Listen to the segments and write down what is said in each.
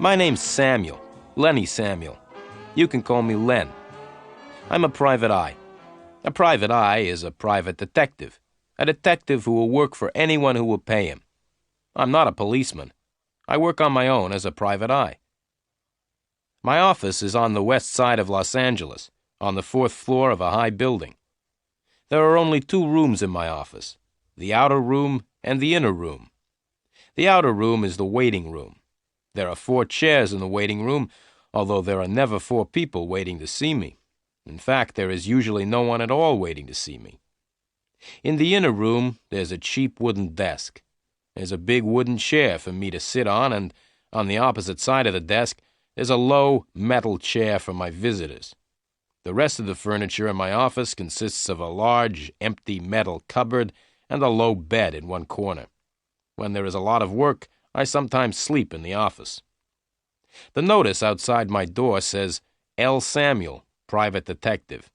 My name's Samuel, Lenny Samuel. You can call me Len. I'm a private eye. A private eye is a private detective. A detective who will work for anyone who will pay him. I'm not a policeman. I work on my own as a private eye. My office is on the west side of Los Angeles, on the 4th floor of a high building. There are only 2 rooms in my office, the outer room and the inner room. The outer room is the waiting room. There are 4 chairs in the waiting room, although there are never 4 people waiting to see me. In fact, there is usually no one at all waiting to see me. In the inner room, there's a cheap wooden desk. There's a big wooden chair for me to sit on, and on the opposite side of the desk, there's a low metal chair for my visitors. The rest of the furniture in my office consists of a large, empty metal cupboard and a low bed in one corner. When there is a lot of work, I sometimes sleep in the office. The notice outside my door says, L. Samuel, Private Detective.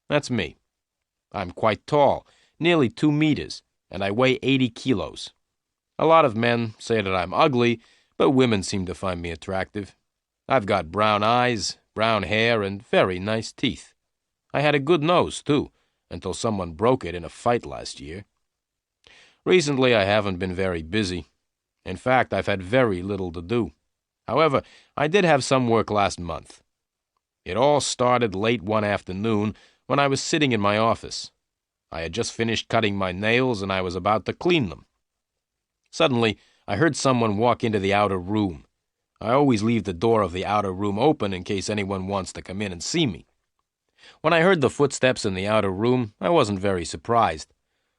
That's me. I'm quite tall, nearly 2 meters, and I weigh 80 kilos. A lot of men say that I'm ugly, but women seem to find me attractive. I've got brown eyes, brown hair, and very nice teeth. I had a good nose, too, until someone broke it in a fight last year. Recently, I haven't been very busy. In fact, I've had very little to do. However, I did have some work last month. It all started late one afternoon when I was sitting in my office. I had just finished cutting my nails and I was about to clean them. Suddenly, I heard someone walk into the outer room. I always leave the door of the outer room open in case anyone wants to come in and see me. When I heard the footsteps in the outer room, I wasn't very surprised.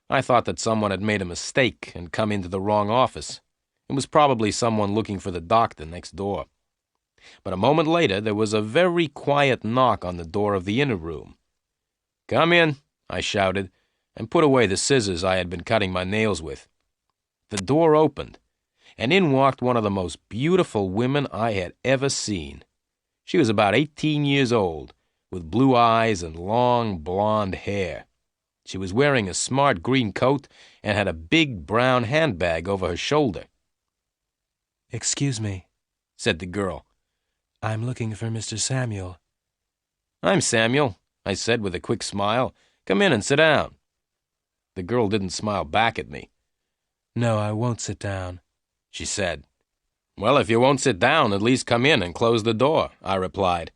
I thought that someone had made a mistake and come into the wrong office. It was probably someone looking for the doctor next door. But a moment later, there was a very quiet knock on the door of the inner room. "Come in," I shouted, and put away the scissors I had been cutting my nails with. The door opened, and in walked one of the most beautiful women I had ever seen. She was about 18 years old, with blue eyes and long blonde hair. She was wearing a smart green coat and had a big brown handbag over her shoulder. "Excuse me," said the girl. "I'm looking for Mr. Samuel." "I'm Samuel," I said with a quick smile. "Come in and sit down." The girl didn't smile back at me. "No, I won't sit down," she said. "Well, if you won't sit down, at least come in and close the door," I replied.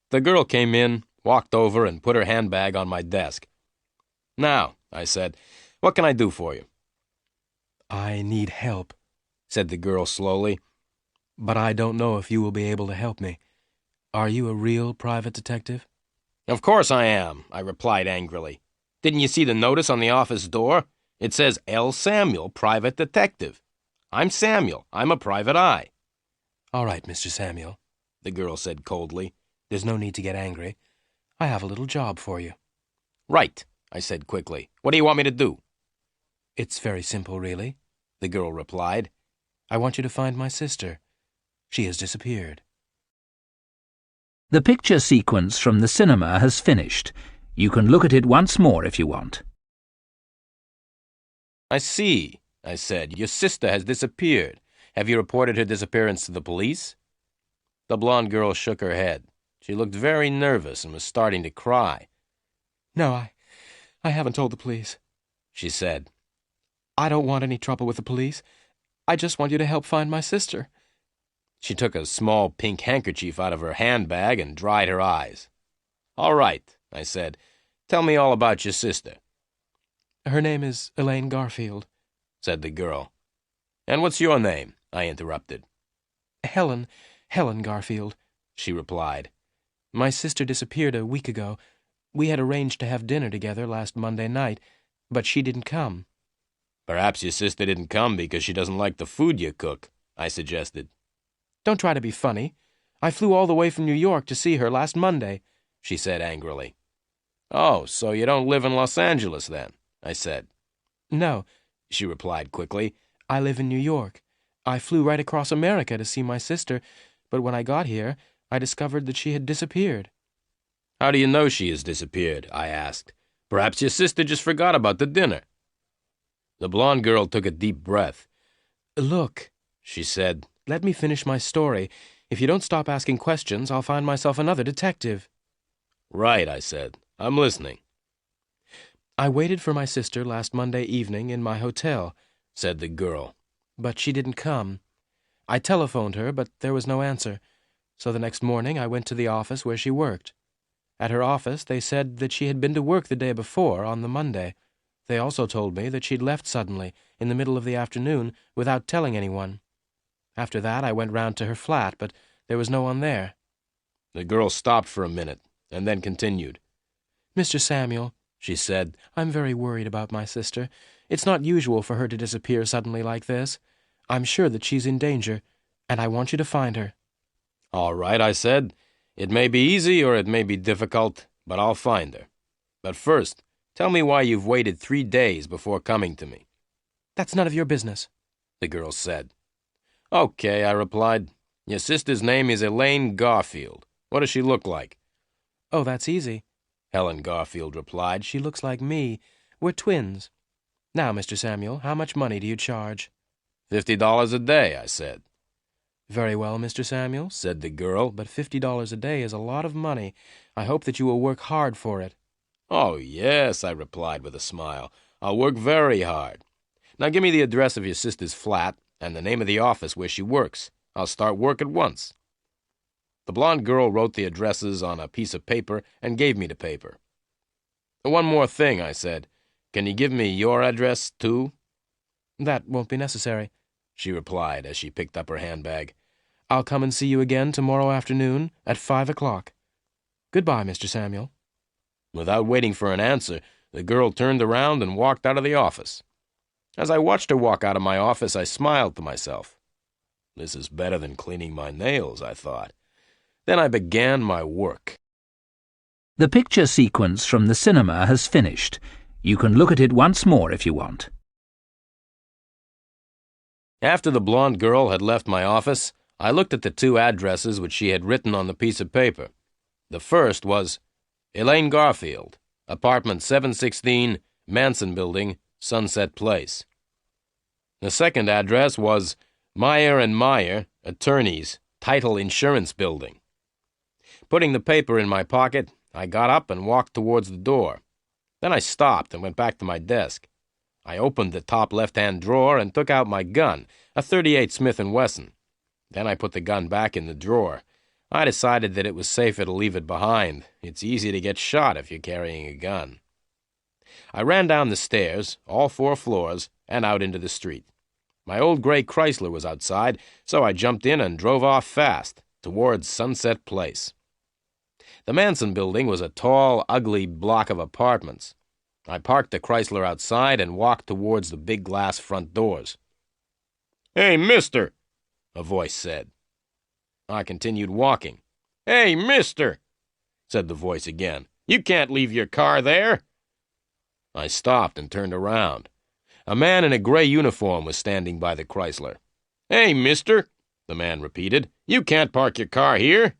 The girl came in, walked over, and put her handbag on my desk. "Now," I said, "what can I do for you?" "I need help," said the girl slowly, "but I don't know if you will be able to help me. Are you a real private detective?" "Of course I am," I replied angrily. "Didn't you see the notice on the office door? It says L. Samuel, Private Detective. I'm Samuel. I'm a private eye." "All right, Mr. Samuel," the girl said coldly. "There's no need to get angry. I have a little job for you." "Right," I said quickly. "What do you want me to do?" "It's very simple, really," the girl replied. "I want you to find my sister. She has disappeared." The picture sequence from the cinema has finished. You can look at it once more if you want. "I see," I said. "Your sister has disappeared. Have you reported her disappearance to the police?" The blonde girl shook her head. She looked very nervous and was starting to cry. "No, I haven't told the police," she said. "I don't want any trouble with the police. I just want you to help find my sister." She took a small pink handkerchief out of her handbag and dried her eyes. "All right," I said. "Tell me all about your sister." "Her name is Elaine Garfield," said the girl. "And what's your name?" I interrupted. Helen Garfield," she replied. "My sister disappeared a week ago. We had arranged to have dinner together last Monday night, but she didn't come." "Perhaps your sister didn't come because she doesn't like the food you cook," I suggested. "Don't try to be funny. I flew all the way from New York to see her last Monday," she said angrily. "Oh, so you don't live in Los Angeles, then?" I said. "No," she replied quickly. "I live in New York. I flew right across America to see my sister, but when I got here, I discovered that she had disappeared." "How do you know she has disappeared?" I asked. "Perhaps your sister just forgot about the dinner." The blonde girl took a deep breath. "Look," she said, "let me finish my story. If you don't stop asking questions, I'll find myself another detective. Right, I said. I'm listening. I waited for my sister last Monday evening in my hotel, said the girl. But she didn't come. I telephoned her, but there was no answer. So the next morning I went to the office where she worked. At her office, they said that she had been to work the day before, on the Monday. They also told me that she'd left suddenly, in the middle of the afternoon, without telling anyone. After that, I went round to her flat, but there was no one there. The girl stopped for a minute, and then continued. Mr. Samuel, she said, I'm very worried about my sister. It's not usual for her to disappear suddenly like this. I'm sure that she's in danger, and I want you to find her. All right, I said. It may be easy or it may be difficult, but I'll find her. But first, tell me why you've waited 3 days before coming to me. That's none of your business, the girl said. Okay, I replied. Your sister's name is Elaine Garfield. What does she look like? Oh, that's easy, Helen Garfield replied. She looks like me. We're twins. Now, Mr. Samuel, how much money do you charge? $50 a day, I said. Very well, Mr. Samuel, said the girl, but $50 a day is a lot of money. I hope that you will work hard for it. Oh, yes, I replied with a smile. I'll work very hard. Now give me the address of your sister's flat and the name of the office where she works. I'll start work at once. The blonde girl wrote the addresses on a piece of paper and gave me the paper. One more thing, I said. Can you give me your address, too? That won't be necessary, she replied as she picked up her handbag. I'll come and see you again tomorrow afternoon at 5 o'clock. Goodbye, Mr. Samuel. Without waiting for an answer, the girl turned around and walked out of the office. As I watched her walk out of my office, I smiled to myself. This is better than cleaning my nails, I thought. Then I began my work. The picture sequence from the cinema has finished. You can look at it once more if you want. After the blonde girl had left my office, I looked at the 2 addresses which she had written on the piece of paper. The first was Elaine Garfield, apartment 716, Manson Building, Sunset Place. The second address was Meyer and Meyer, attorneys, Title Insurance Building. Putting the paper in my pocket, I got up and walked towards the door. Then I stopped and went back to my desk. I opened the top left-hand drawer and took out my gun, a .38 Smith & Wesson. Then I put the gun back in the drawer. I decided that it was safer to leave it behind. It's easy to get shot if you're carrying a gun. I ran down the stairs, all 4 floors, and out into the street. My old gray Chrysler was outside, so I jumped in and drove off fast, towards Sunset Place. The Manson Building was a tall, ugly block of apartments. I parked the Chrysler outside and walked towards the big glass front doors. "Hey, mister," a voice said. I continued walking. "Hey, mister," said the voice again. "You can't leave your car there." I stopped and turned around. A man in a gray uniform was standing by the Chrysler. "Hey, mister," the man repeated. "You can't park your car here."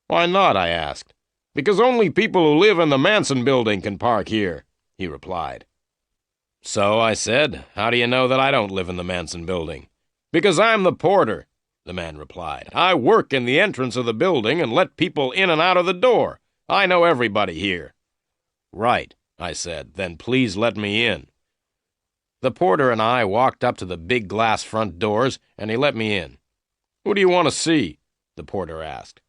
"Why not?" I asked. "Because only people who live in the Manson Building can park here," he replied. "So," I said, "how do you know that I don't live in the Manson Building?" "Because I'm the porter," the man replied. "I work in the entrance of the building and let people in and out of the door. I know everybody here." "Right," I said. "Then please let me in." The porter and I walked up to the big glass front doors, and he let me in. "Who do you want to see?" the porter asked.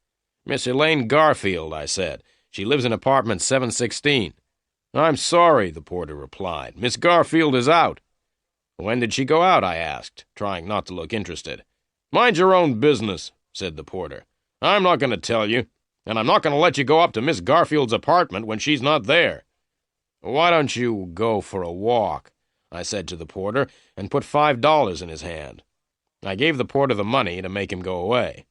"Miss Elaine Garfield," I said. "She lives in apartment 716. "I'm sorry," the porter replied. "Miss Garfield is out." "When did she go out?" I asked, trying not to look interested. "Mind your own business," said the porter. "I'm not going to tell you, and I'm not going to let you go up to Miss Garfield's apartment when she's not there." "Why don't you go for a walk?" I said to the porter, and put $5 in his hand. I gave the porter the money to make him go away.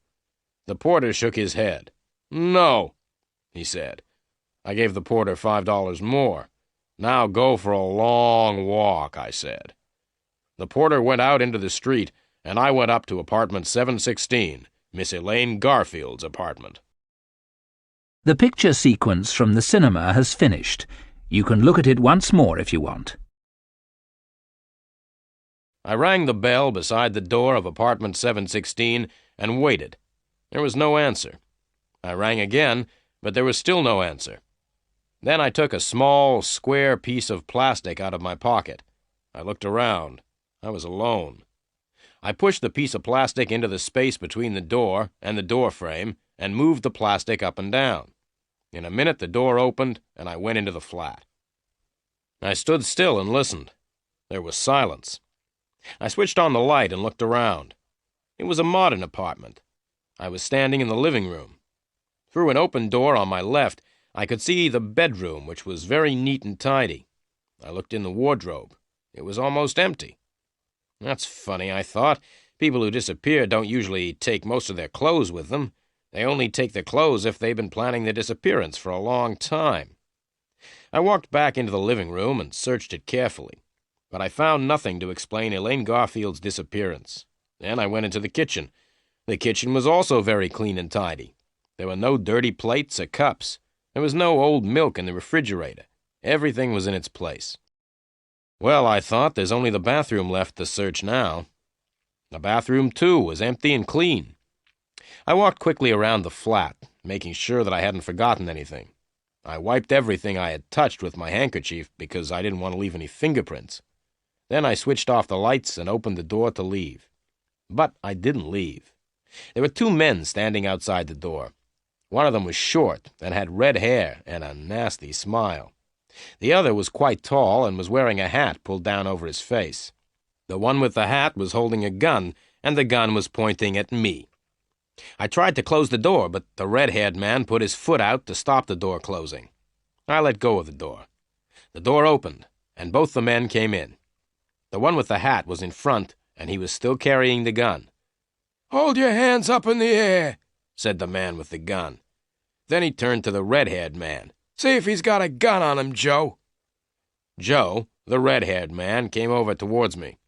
The porter shook his head. "No," he said. I gave the porter $5 more. "Now go for a long walk," I said. The porter went out into the street, and I went up to apartment 716, Miss Elaine Garfield's apartment. The picture sequence from the cinema has finished. You can look at it once more if you want. I rang the bell beside the door of apartment 716 and waited. There was no answer. I rang again, but there was still no answer. Then I took a small, square piece of plastic out of my pocket. I looked around. I was alone. I pushed the piece of plastic into the space between the door and the door frame and moved the plastic up and down. In a minute, the door opened, and I went into the flat. I stood still and listened. There was silence. I switched on the light and looked around. It was a modern apartment. I was standing in the living room. Through an open door on my left, I could see the bedroom, which was very neat and tidy. I looked in the wardrobe. It was almost empty. That's funny, I thought. People who disappear don't usually take most of their clothes with them. They only take their clothes if they've been planning their disappearance for a long time. I walked back into the living room and searched it carefully, but I found nothing to explain Elaine Garfield's disappearance. Then I went into the kitchen. The kitchen was also very clean and tidy. There were no dirty plates or cups. There was no old milk in the refrigerator. Everything was in its place. Well, I thought, there's only the bathroom left to search now. The bathroom, too, was empty and clean. I walked quickly around the flat, making sure that I hadn't forgotten anything. I wiped everything I had touched with my handkerchief because I didn't want to leave any fingerprints. Then I switched off the lights and opened the door to leave. But I didn't leave. There were two men standing outside the door. One of them was short and had red hair and a nasty smile. The other was quite tall and was wearing a hat pulled down over his face. The one with the hat was holding a gun, and the gun was pointing at me. I tried to close the door, but the red-haired man put his foot out to stop the door closing. I let go of the door. The door opened, and both the men came in. The one with the hat was in front, and he was still carrying the gun. "Hold your hands up in the air," said the man with the gun. Then he turned to the red-haired man. "See if he's got a gun on him, Joe." Joe, the red-haired man, came over towards me.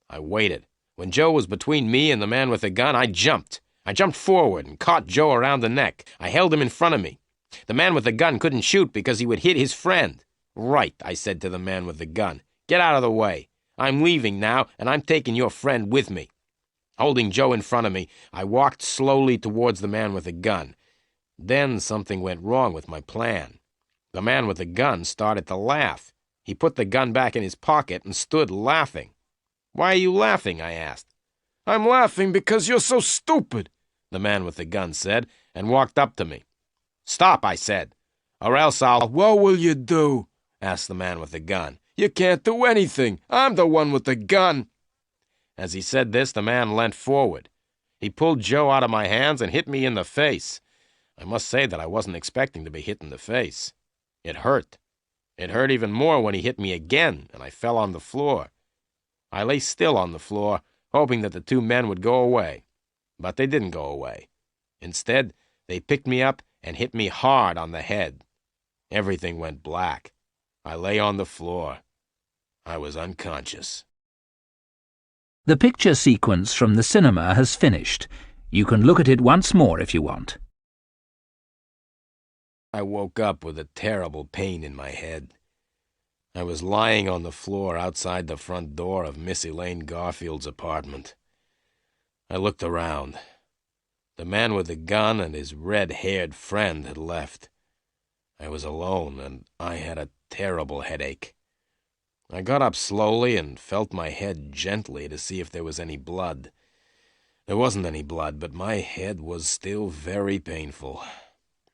I waited. When Joe was between me and the man with the gun, I jumped. I jumped forward and caught Joe around the neck. I held him in front of me. The man with the gun couldn't shoot because he would hit his friend. "Right," I said to the man with the gun. "Get out of the way. I'm leaving now, and I'm taking your friend with me." Holding Joe in front of me, I walked slowly towards the man with the gun. Then something went wrong with my plan. The man with the gun started to laugh. He put the gun back in his pocket and stood laughing. "Why are you laughing?" I asked. "I'm laughing because you're so stupid," the man with the gun said, and walked up to me. "Stop," I said, "or else I'll—" "What will you do?" asked the man with the gun. "You can't do anything. I'm the one with the gun." As he said this, the man leant forward. He pulled Joe out of my hands and hit me in the face. I must say that I wasn't expecting to be hit in the face. It hurt. It hurt even more when he hit me again, and I fell on the floor. I lay still on the floor, hoping that the two men would go away. But they didn't go away. Instead, they picked me up and hit me hard on the head. Everything went black. I lay on the floor. I was unconscious. The picture sequence from the cinema has finished. You can look at it once more if you want. I woke up with a terrible pain in my head. I was lying on the floor outside the front door of Miss Elaine Garfield's apartment. I looked around. The man with the gun and his red-haired friend had left. I was alone, and I had a terrible headache. I got up slowly and felt my head gently to see if there was any blood. There wasn't any blood, but my head was still very painful.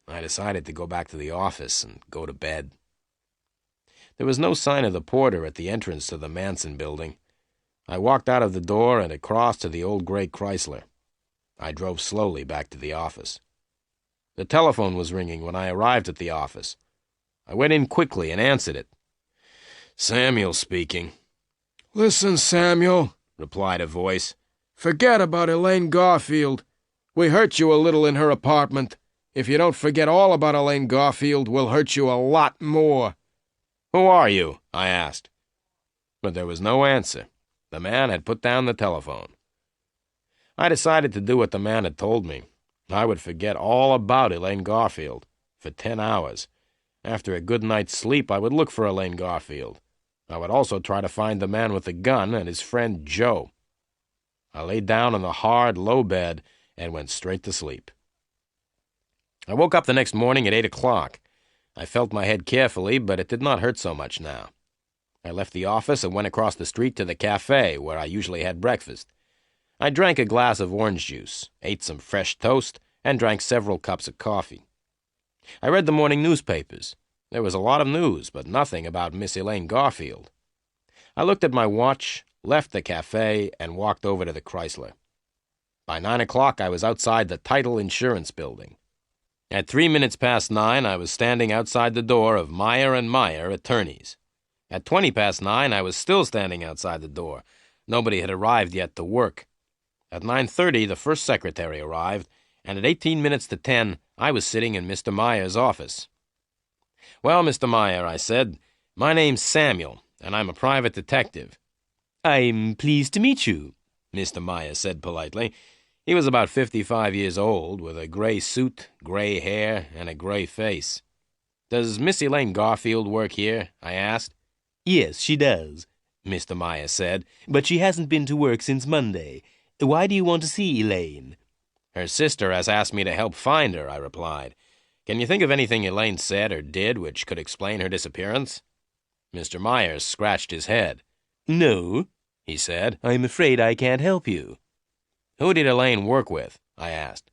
I decided to go back to the office and go to bed. There was no sign of the porter at the entrance to the Manson building. I walked out of the door and across to the old gray Chrysler. I drove slowly back to the office. The telephone was ringing when I arrived at the office. I went in quickly and answered it. "Samuel speaking." "Listen, Samuel," replied a voice. "Forget about Elaine Garfield. We hurt you a little in her apartment. If you don't forget all about Elaine Garfield, we'll hurt you a lot more." "Who are you?" I asked. But there was no answer. The man had put down the telephone. I decided to do what the man had told me. I would forget all about Elaine Garfield for 10 hours. After a good night's sleep, I would look for Elaine Garfield. I would also try to find the man with the gun and his friend Joe. I lay down on the hard, low bed and went straight to sleep. I woke up the next morning at 8 o'clock. I felt my head carefully, but it did not hurt so much now. I left the office and went across the street to the cafe where I usually had breakfast. I drank a glass of orange juice, ate some fresh toast, and drank several cups of coffee. I read the morning newspapers. There was a lot of news, but nothing about Miss Elaine Garfield. I looked at my watch, left the cafe, and walked over to the Chrysler. By 9 o'clock, I was outside the Title Insurance Building. At 3 minutes past 9, I was standing outside the door of Meyer & Meyer, attorneys. At 20 past 9, I was still standing outside the door. Nobody had arrived yet to work. At 9:30, the first secretary arrived, and at 18 minutes to 10, I was sitting in Mr. Meyer's office. "Well, Mr. Meyer," I said, "my name's Samuel, and I'm a private detective." "I'm pleased to meet you," Mr. Meyer said politely. He was about 55 years old, with a gray suit, gray hair, and a gray face. "Does Miss Elaine Garfield work here?" I asked. "Yes, she does," Mr. Meyer said, "but she hasn't been to work since Monday. Why do you want to see Elaine?" "Her sister has asked me to help find her," I replied. "Can you think of anything Elaine said or did which could explain her disappearance?" Mr. Meyer scratched his head. "No," he said, "I'm afraid I can't help you." "Who did Elaine work with?" I asked.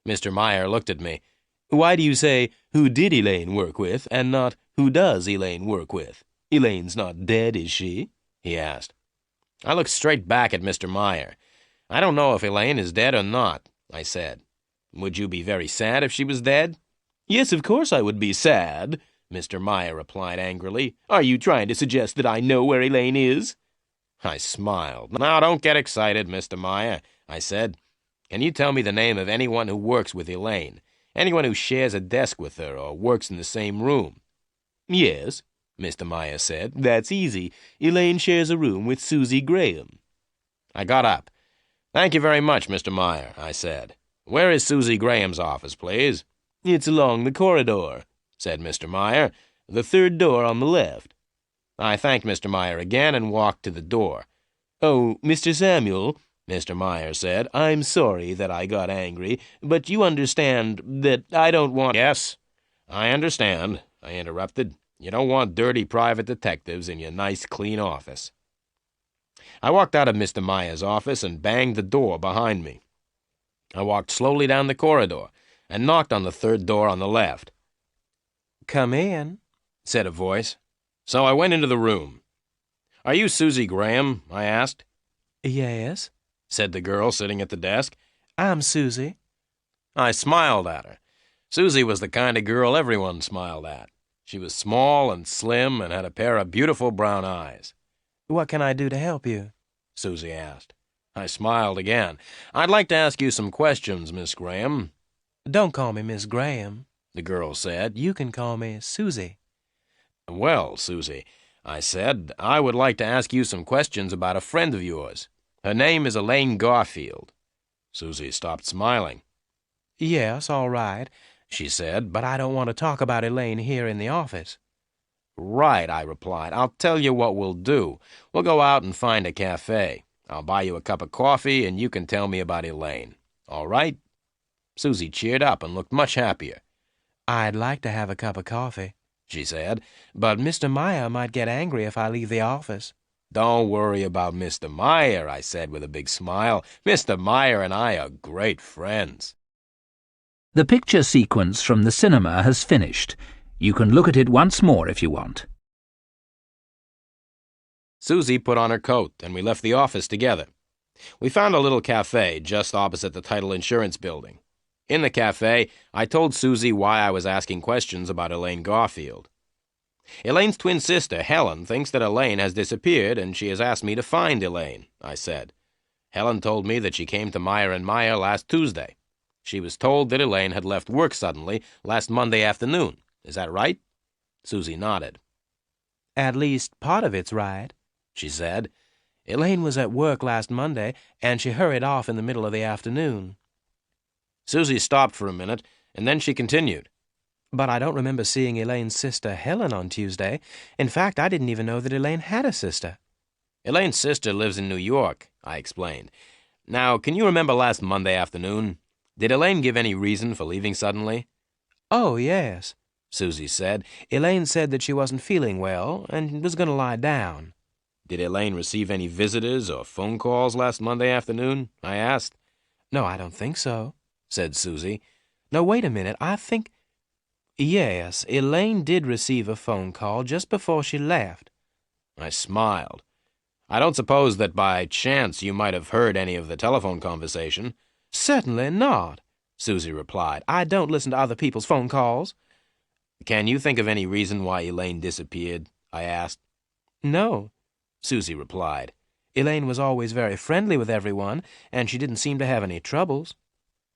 Mr. Meyer looked at me. "Why do you say, 'Who did Elaine work with?' and not, 'Who does Elaine work with?' Elaine's not dead, is she?" he asked. I looked straight back at Mr. Meyer. "I don't know if Elaine is dead or not," I said. "Would you be very sad if she was dead?" "Yes, of course I would be sad," Mr. Meyer replied angrily. "Are you trying to suggest that I know where Elaine is?" I smiled. "Now, don't get excited, Mr. Meyer," I said. "Can you tell me the name of anyone who works with Elaine? Anyone who shares a desk with her or works in the same room?" "Yes," Mr. Meyer said. "That's easy. Elaine shares a room with Susie Graham." I got up. "Thank you very much, Mr. Meyer," I said. "Where is Susie Graham's office, please?" "It's along the corridor," said Mr. Meyer. "The third door on the left." I thanked Mr. Meyer again and walked to the door. "Oh, Mr. Samuel," Mr. Meyer said, "I'm sorry that I got angry, but you understand that I don't want—" "Yes, I understand," I interrupted. "You don't want dirty private detectives in your nice, clean office." I walked out of Mr. Meyer's office and banged the door behind me. I walked slowly down the corridor and knocked on the third door on the left. "Come in," said a voice. So I went into the room. "Are you Susie Graham?" I asked. "Yes," said the girl sitting at the desk. "I'm Susie." I smiled at her. Susie was the kind of girl everyone smiled at. She was small and slim and had a pair of beautiful brown eyes. "What can I do to help you?" Susie asked. I smiled again. "I'd like to ask you some questions, Miss Graham." "Don't call me Miss Graham," the girl said. "You can call me Susie." "Well, Susie," I said, "I would like to ask you some questions about a friend of yours. Her name is Elaine Garfield." Susie stopped smiling. "Yes, all right," she said, "but I don't want to talk about Elaine here in the office." "Right," I replied. "I'll tell you what we'll do. We'll go out and find a cafe. I'll buy you a cup of coffee, and you can tell me about Elaine. All right?" Susie cheered up and looked much happier. "I'd like to have a cup of coffee," she said, "but Mr. Meyer might get angry if I leave the office." "Don't worry about Mr. Meyer," I said with a big smile. "Mr. Meyer and I are great friends." The picture sequence from the cinema has finished. You can look at it once more if you want. Susie put on her coat, and we left the office together. We found a little cafe just opposite the Title Insurance Building. In the cafe, I told Susie why I was asking questions about Elaine Garfield. "Elaine's twin sister, Helen, thinks that Elaine has disappeared, and she has asked me to find Elaine," I said. "Helen told me that she came to Meyer & Meyer last Tuesday. She was told that Elaine had left work suddenly last Monday afternoon. Is that right?" Susie nodded. "At least part of it's right," she said. "Elaine was at work last Monday, and she hurried off in the middle of the afternoon." Susie stopped for a minute, and then she continued. "But I don't remember seeing Elaine's sister Helen on Tuesday. In fact, I didn't even know that Elaine had a sister." "Elaine's sister lives in New York," I explained. Now, can you remember last Monday afternoon? Did Elaine give any reason for leaving suddenly? Oh, yes, Susie said. Elaine said that she wasn't feeling well and was going to lie down. Did Elaine receive any visitors or phone calls last Monday afternoon? I asked. No, I don't think so, said Susie. No, wait a minute, I think... Yes, Elaine did receive a phone call just before she left. I smiled. I don't suppose that by chance you might have heard any of the telephone conversation. Certainly not, Susie replied. I don't listen to other people's phone calls. Can you think of any reason why Elaine disappeared? I asked. No, Susie replied. Elaine was always very friendly with everyone, and she didn't seem to have any troubles.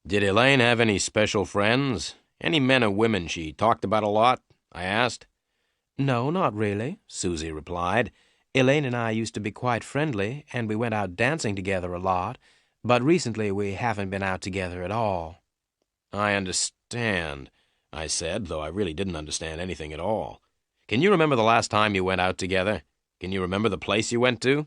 Did Elaine have any special friends? Any men or women she talked about a lot? I asked. No, not really, Susie replied. Elaine and I used to be quite friendly, and we went out dancing together a lot, but recently we haven't been out together at all. I understand, I said, though I really didn't understand anything at all. Can you remember the last time you went out together? Can you remember the place you went to?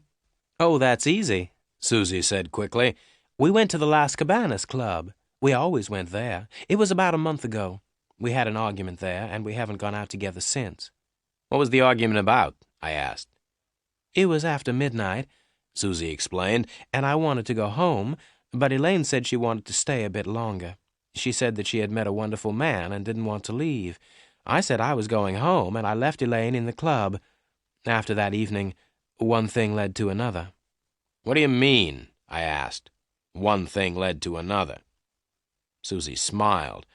Oh, that's easy, Susie said quickly. We went to the Las Cabanas Club. We always went there. It was about a month ago. We had an argument there, and we haven't gone out together since. What was the argument about? I asked. It was after midnight, Susie explained, and I wanted to go home, but Elaine said she wanted to stay a bit longer. She said that she had met a wonderful man and didn't want to leave. I said I was going home, and I left Elaine in the club. After that evening, one thing led to another. What do you mean? I asked. One thing led to another. Susie smiled.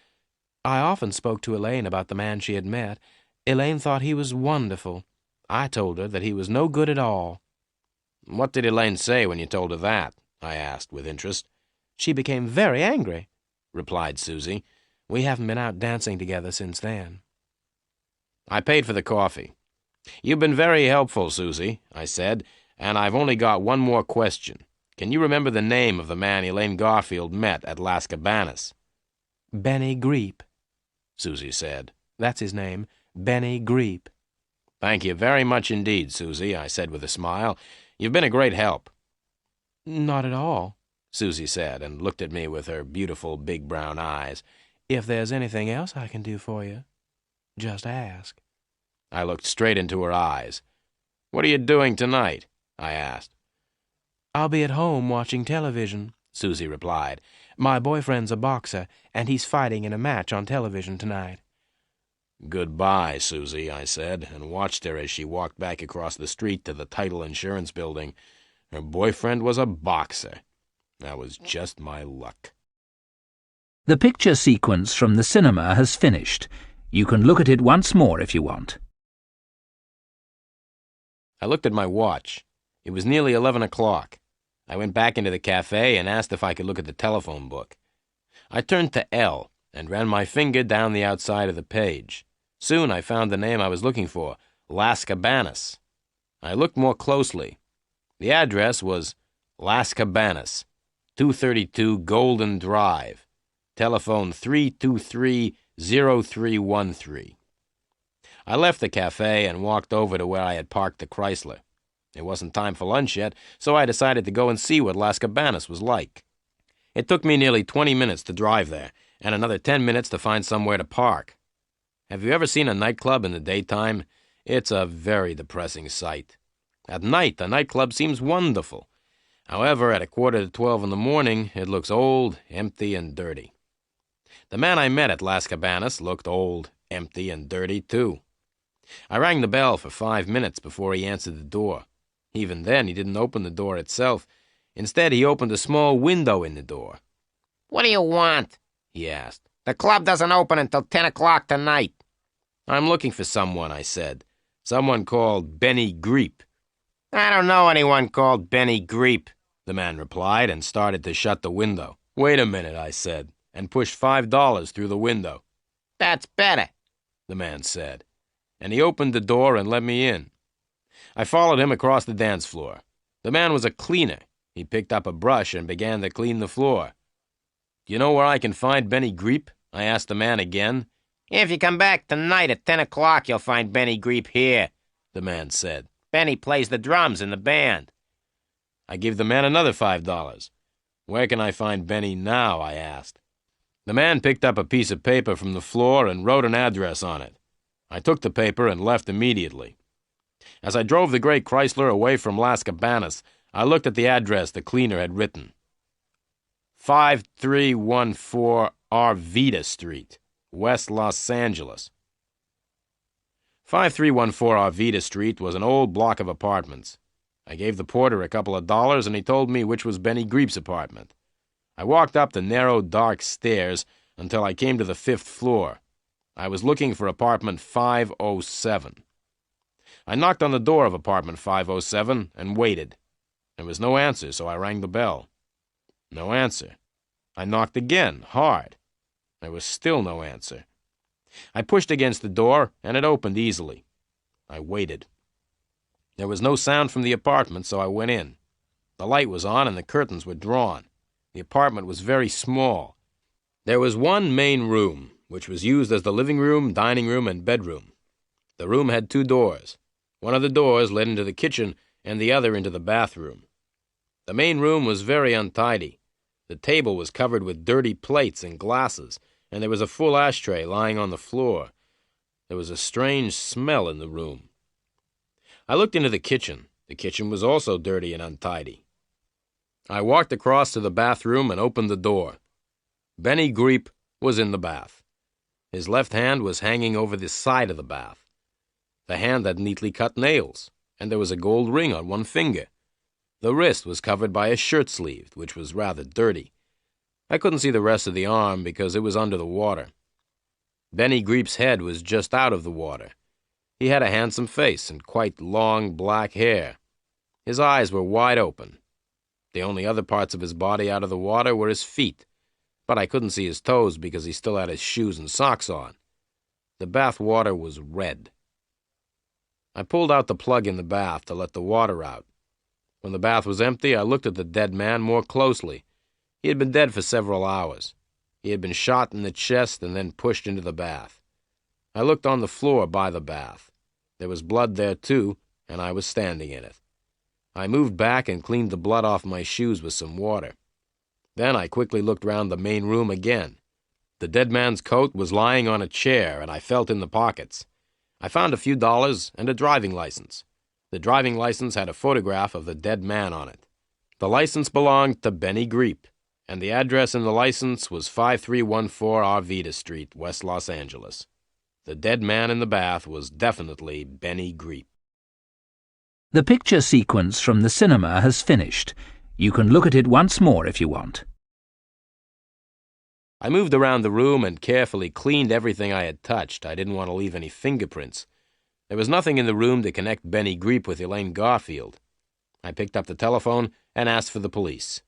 I often spoke to Elaine about the man she had met. Elaine thought he was wonderful. I told her that he was no good at all. What did Elaine say when you told her that? I asked with interest. She became very angry, replied Susie. We haven't been out dancing together since then. I paid for the coffee. You've been very helpful, Susie, I said, and I've only got one more question. Can you remember the name of the man Elaine Garfield met at Las Cabanas? Benny Greep, Susie said. That's his name, Benny Greep. Thank you very much indeed, Susie, I said with a smile. You've been a great help. Not at all, Susie said, and looked at me with her beautiful big brown eyes. If there's anything else I can do for you, just ask. I looked straight into her eyes. What are you doing tonight? I asked. I'll be at home watching television, Susie replied. My boyfriend's a boxer, and he's fighting in a match on television tonight. Goodbye, Susie, I said, and watched her as she walked back across the street to the title insurance building. Her boyfriend was a boxer. That was just my luck. The picture sequence from the cinema has finished. You can look at it once more if you want. I looked at my watch. It was nearly 11 o'clock. I went back into the cafe and asked if I could look at the telephone book. I turned to L and ran my finger down the outside of the page. Soon I found the name I was looking for, Las Cabanas. I looked more closely. The address was Las Cabanas, 232 Golden Drive, telephone 323-0313. I left the cafe and walked over to where I had parked the Chrysler. It wasn't time for lunch yet, so I decided to go and see what Las Cabanas was like. It took me nearly 20 minutes to drive there, and another 10 minutes to find somewhere to park. Have you ever seen a nightclub in the daytime? It's a very depressing sight. At night, the nightclub seems wonderful. However, at 11:45 in the morning, it looks old, empty, and dirty. The man I met at Las Cabanas looked old, empty, and dirty, too. I rang the bell for 5 minutes before he answered the door. Even then, he didn't open the door itself. Instead, he opened a small window in the door. "What do you want?" he asked. "The club doesn't open until 10 o'clock tonight." "I'm looking for someone," I said. "Someone called Benny Greep." "I don't know anyone called Benny Greep," the man replied, and started to shut the window. "Wait a minute," I said, and pushed $5 through the window. "That's better," the man said, and he opened the door and let me in. I followed him across the dance floor. The man was a cleaner. He picked up a brush and began to clean the floor. "Do you know where I can find Benny Greep?" I asked the man again. "If you come back tonight at 10 o'clock, you'll find Benny Greep here," the man said. "Benny plays the drums in the band." I gave the man another $5. "Where can I find Benny now?" I asked. The man picked up a piece of paper from the floor and wrote an address on it. I took the paper and left immediately. As I drove the gray Chrysler away from Las Cabanas, I looked at the address the cleaner had written. 5314 Arvida Street, West Los Angeles. 5314 Arvida Street was an old block of apartments. I gave the porter a couple of dollars, and he told me which was Benny Greep's apartment. I walked up the narrow, dark stairs until I came to the 5th floor. I was looking for apartment 507. I knocked on the door of apartment 507 and waited. There was no answer, so I rang the bell. No answer. I knocked again, hard. There was still no answer. I pushed against the door, and it opened easily. I waited. There was no sound from the apartment, so I went in. The light was on, and the curtains were drawn. The apartment was very small. There was one main room, which was used as the living room, dining room, and bedroom. The room had 2 doors. One of the doors led into the kitchen, and the other into the bathroom. The main room was very untidy. The table was covered with dirty plates and glasses, and there was a full ashtray lying on the floor. There was a strange smell in the room. I looked into the kitchen. The kitchen was also dirty and untidy. I walked across to the bathroom and opened the door. Benny Greep was in the bath. His left hand was hanging over the side of the bath. The hand had neatly cut nails, and there was a gold ring on one finger. The wrist was covered by a shirt sleeve, which was rather dirty. I couldn't see the rest of the arm because it was under the water. Benny Greep's head was just out of the water. He had a handsome face and quite long black hair. His eyes were wide open. The only other parts of his body out of the water were his feet, but I couldn't see his toes because he still had his shoes and socks on. The bath water was red. I pulled out the plug in the bath to let the water out. When the bath was empty, I looked at the dead man more closely. He had been dead for several hours. He had been shot in the chest and then pushed into the bath. I looked on the floor by the bath. There was blood there, too, and I was standing in it. I moved back and cleaned the blood off my shoes with some water. Then I quickly looked round the main room again. The dead man's coat was lying on a chair, and I felt in the pockets. I found a few dollars and a driving license. The driving license had a photograph of the dead man on it. The license belonged to Benny Greep, and the address in the license was 5314 Arvida Street, West Los Angeles. The dead man in the bath was definitely Benny Greep. The picture sequence from the cinema has finished. You can look at it once more if you want. I moved around the room and carefully cleaned everything I had touched. I didn't want to leave any fingerprints. There was nothing in the room to connect Benny Greep with Elaine Garfield. I picked up the telephone and asked for the police.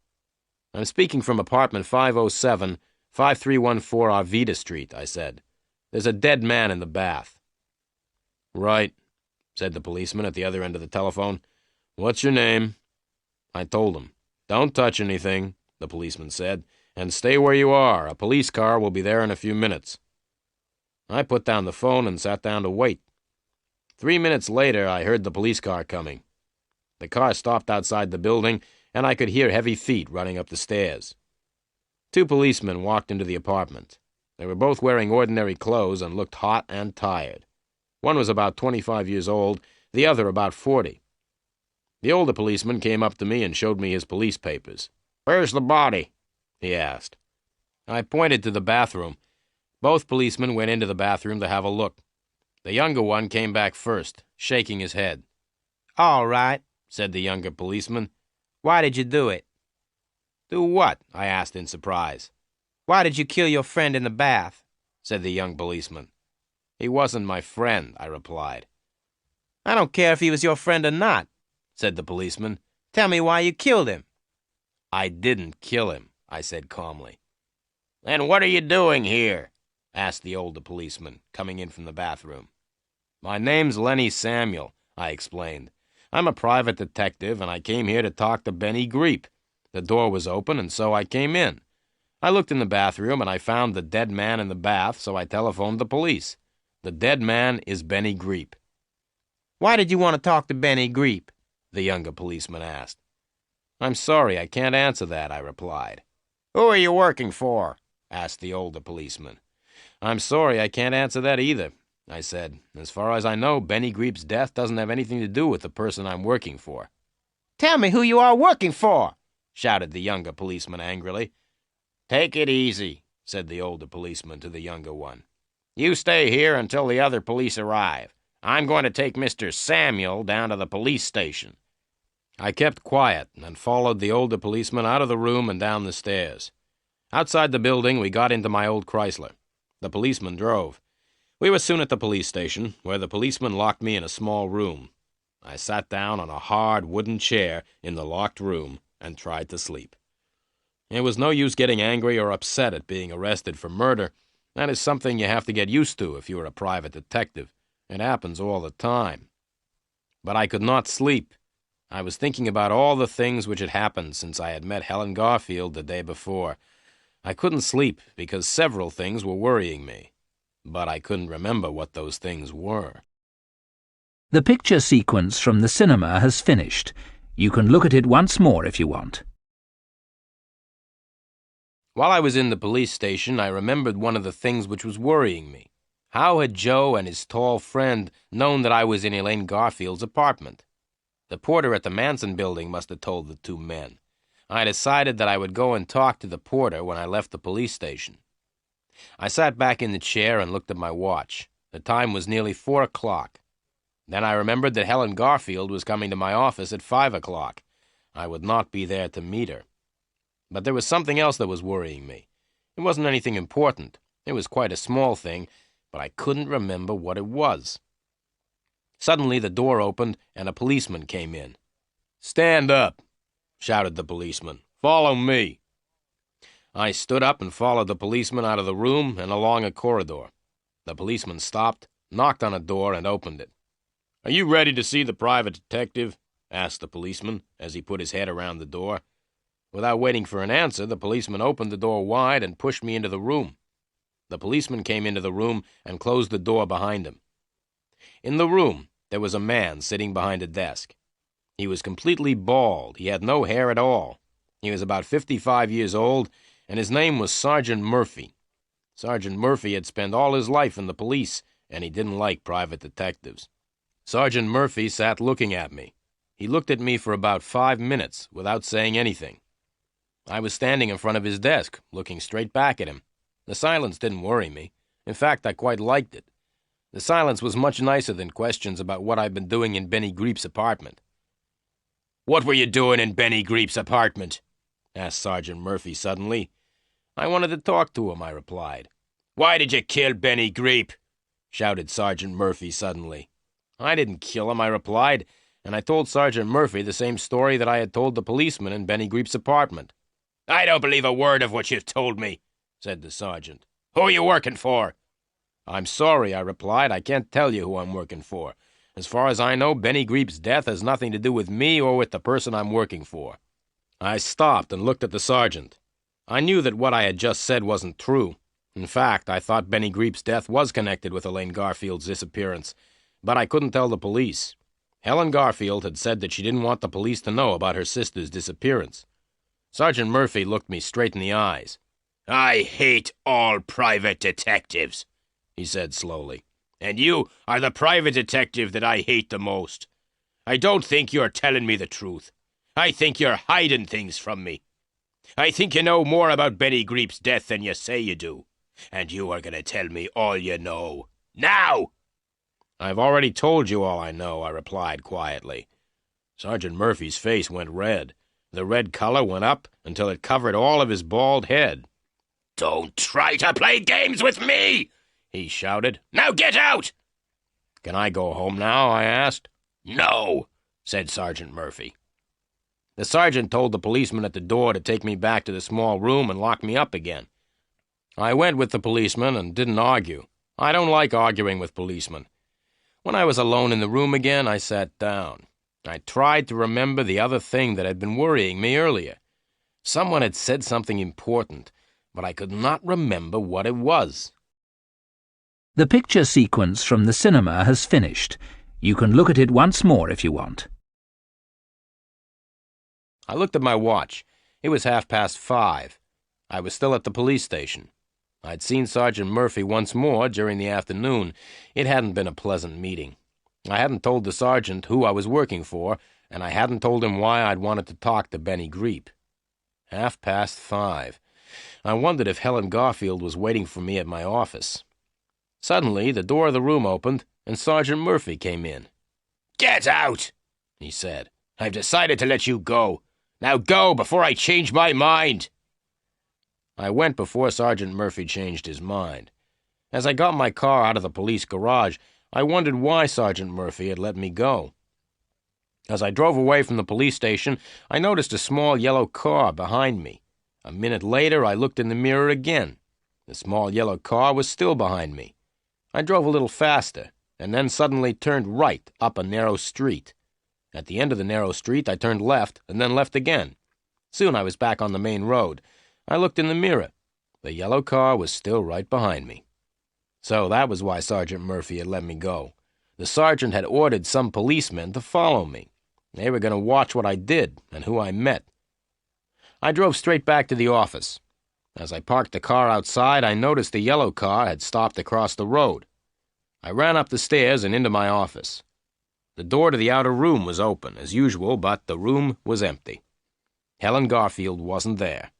"I'm speaking from apartment 507, 5314 Arvida Street," I said. "There's a dead man in the bath." "Right," said the policeman at the other end of the telephone. "What's your name?" I told him. "Don't touch anything," the policeman said, "and stay where you are. A police car will be there in a few minutes." I put down the phone and sat down to wait. 3 minutes later, I heard the police car coming. The car stopped outside the building, and I could hear heavy feet running up the stairs. 2 policemen walked into the apartment. They were both wearing ordinary clothes and looked hot and tired. One was about 25 years old, the other about 40. The older policeman came up to me and showed me his police papers. "Where's the body?" he asked. I pointed to the bathroom. Both policemen went into the bathroom to have a look. The younger one came back first, shaking his head. All right, said the younger policeman. "Why did you do it?" "Do what?" I asked in surprise. "Why did you kill your friend in the bath?" said the young policeman. "He wasn't my friend," I replied. "I don't care if he was your friend or not," said the policeman. "Tell me why you killed him." "I didn't kill him," I said calmly. "Then what are you doing here?" asked the older policeman, coming in from the bathroom. "My name's Lenny Samuel," I explained. "I'm a private detective, and I came here to talk to Benny Greep. The door was open, and so I came in. I looked in the bathroom, and I found the dead man in the bath, so I telephoned the police. The dead man is Benny Greep." "Why did you want to talk to Benny Greep?" the younger policeman asked. I'm sorry, I can't answer that, I replied. Who are you working for? Asked the older policeman. I'm sorry, I can't answer that either, I said. As far as I know, Benny Greep's death doesn't have anything to do with the person I'm working for. Tell me who you are working for, shouted the younger policeman angrily. Take it easy, said the older policeman to the younger one. You stay here until the other police arrive. I'm going to take Mr. Samuel down to the police station. I kept quiet and followed the older policeman out of the room and down the stairs. Outside the building, we got into my old Chrysler. The policeman drove. We were soon at the police station, where the policeman locked me in a small room. I sat down on a hard wooden chair in the locked room and tried to sleep. It was no use getting angry or upset at being arrested for murder. That is something you have to get used to if you are a private detective. It happens all the time. But I could not sleep. I was thinking about all the things which had happened since I had met Helen Garfield the day before. I couldn't sleep because several things were worrying me, but I couldn't remember what those things were. The picture sequence from the cinema has finished. You can look at it once more if you want. While I was in the police station, I remembered one of the things which was worrying me. How had Joe and his tall friend known that I was in Elaine Garfield's apartment? The porter at the Manson building must have told the two men. I decided that I would go and talk to the porter when I left the police station. I sat back in the chair and looked at my watch. The time was nearly 4 o'clock. Then I remembered that Helen Garfield was coming to my office at 5 o'clock. I would not be there to meet her. But there was something else that was worrying me. It wasn't anything important. It was quite a small thing, but I couldn't remember what it was. Suddenly the door opened and a policeman came in. "Stand up," shouted the policeman. "Follow me." I stood up and followed the policeman out of the room and along a corridor. The policeman stopped, knocked on a door, and opened it. "Are you ready to see the private detective?" asked the policeman as he put his head around the door. Without waiting for an answer, the policeman opened the door wide and pushed me into the room. The policeman came into the room and closed the door behind him. In the room, there was a man sitting behind a desk. He was completely bald. He had no hair at all. He was about 55 years old, and his name was Sergeant Murphy. Sergeant Murphy had spent all his life in the police, and he didn't like private detectives. Sergeant Murphy sat looking at me. He looked at me for about 5 minutes without saying anything. I was standing in front of his desk, looking straight back at him. The silence didn't worry me. In fact, I quite liked it. The silence was much nicer than questions about what I'd been doing in Benny Greep's apartment. "What were you doing in Benny Greep's apartment?" asked Sergeant Murphy suddenly. "I wanted to talk to him," I replied. "Why did you kill Benny Greep?" shouted Sergeant Murphy suddenly. "I didn't kill him," I replied, and I told Sergeant Murphy the same story that I had told the policeman in Benny Greep's apartment. "I don't believe a word of what you've told me," said the sergeant. "Who are you working for?" "I'm sorry," I replied. "I can't tell you who I'm working for. As far as I know, Benny Greep's death has nothing to do with me or with the person I'm working for." I stopped and looked at the sergeant. I knew that what I had just said wasn't true. In fact, I thought Benny Greep's death was connected with Elaine Garfield's disappearance, but I couldn't tell the police. Helen Garfield had said that she didn't want the police to know about her sister's disappearance. Sergeant Murphy looked me straight in the eyes. "I hate all private detectives," he said slowly. "And you are the private detective that I hate the most. I don't think you're telling me the truth. I think you're hiding things from me. I think you know more about Benny Greep's death than you say you do. And you are going to tell me all you know. Now!" "I've already told you all I know," I replied quietly. Sergeant Murphy's face went red. The red color went up until it covered all of his bald head. "Don't try to play games with me!" he shouted. "Now get out!" "Can I go home now?" I asked. "No," said Sergeant Murphy. The sergeant told the policeman at the door to take me back to the small room and lock me up again. I went with the policeman and didn't argue. I don't like arguing with policemen. When I was alone in the room again, I sat down. I tried to remember the other thing that had been worrying me earlier. Someone had said something important, but I could not remember what it was. The picture sequence from the cinema has finished. You can look at it once more if you want. I looked at my watch. It was 5:30. I was still at the police station. I'd seen Sergeant Murphy once more during the afternoon. It hadn't been a pleasant meeting. I hadn't told the sergeant who I was working for, and I hadn't told him why I'd wanted to talk to Benny Greep. 5:30. I wondered if Helen Garfield was waiting for me at my office. Suddenly, the door of the room opened, and Sergeant Murphy came in. "Get out," he said. "I've decided to let you go. Now go before I change my mind." I went before Sergeant Murphy changed his mind. As I got my car out of the police garage, I wondered why Sergeant Murphy had let me go. As I drove away from the police station, I noticed a small yellow car behind me. A minute later, I looked in the mirror again. The small yellow car was still behind me. I drove a little faster, and then suddenly turned right up a narrow street. At the end of the narrow street, I turned left, and then left again. Soon I was back on the main road. I looked in the mirror. The yellow car was still right behind me. So that was why Sergeant Murphy had let me go. The sergeant had ordered some policemen to follow me. They were going to watch what I did and who I met. I drove straight back to the office. As I parked the car outside, I noticed the yellow car had stopped across the road. I ran up the stairs and into my office. The door to the outer room was open, as usual, but the room was empty. Helen Garfield wasn't there.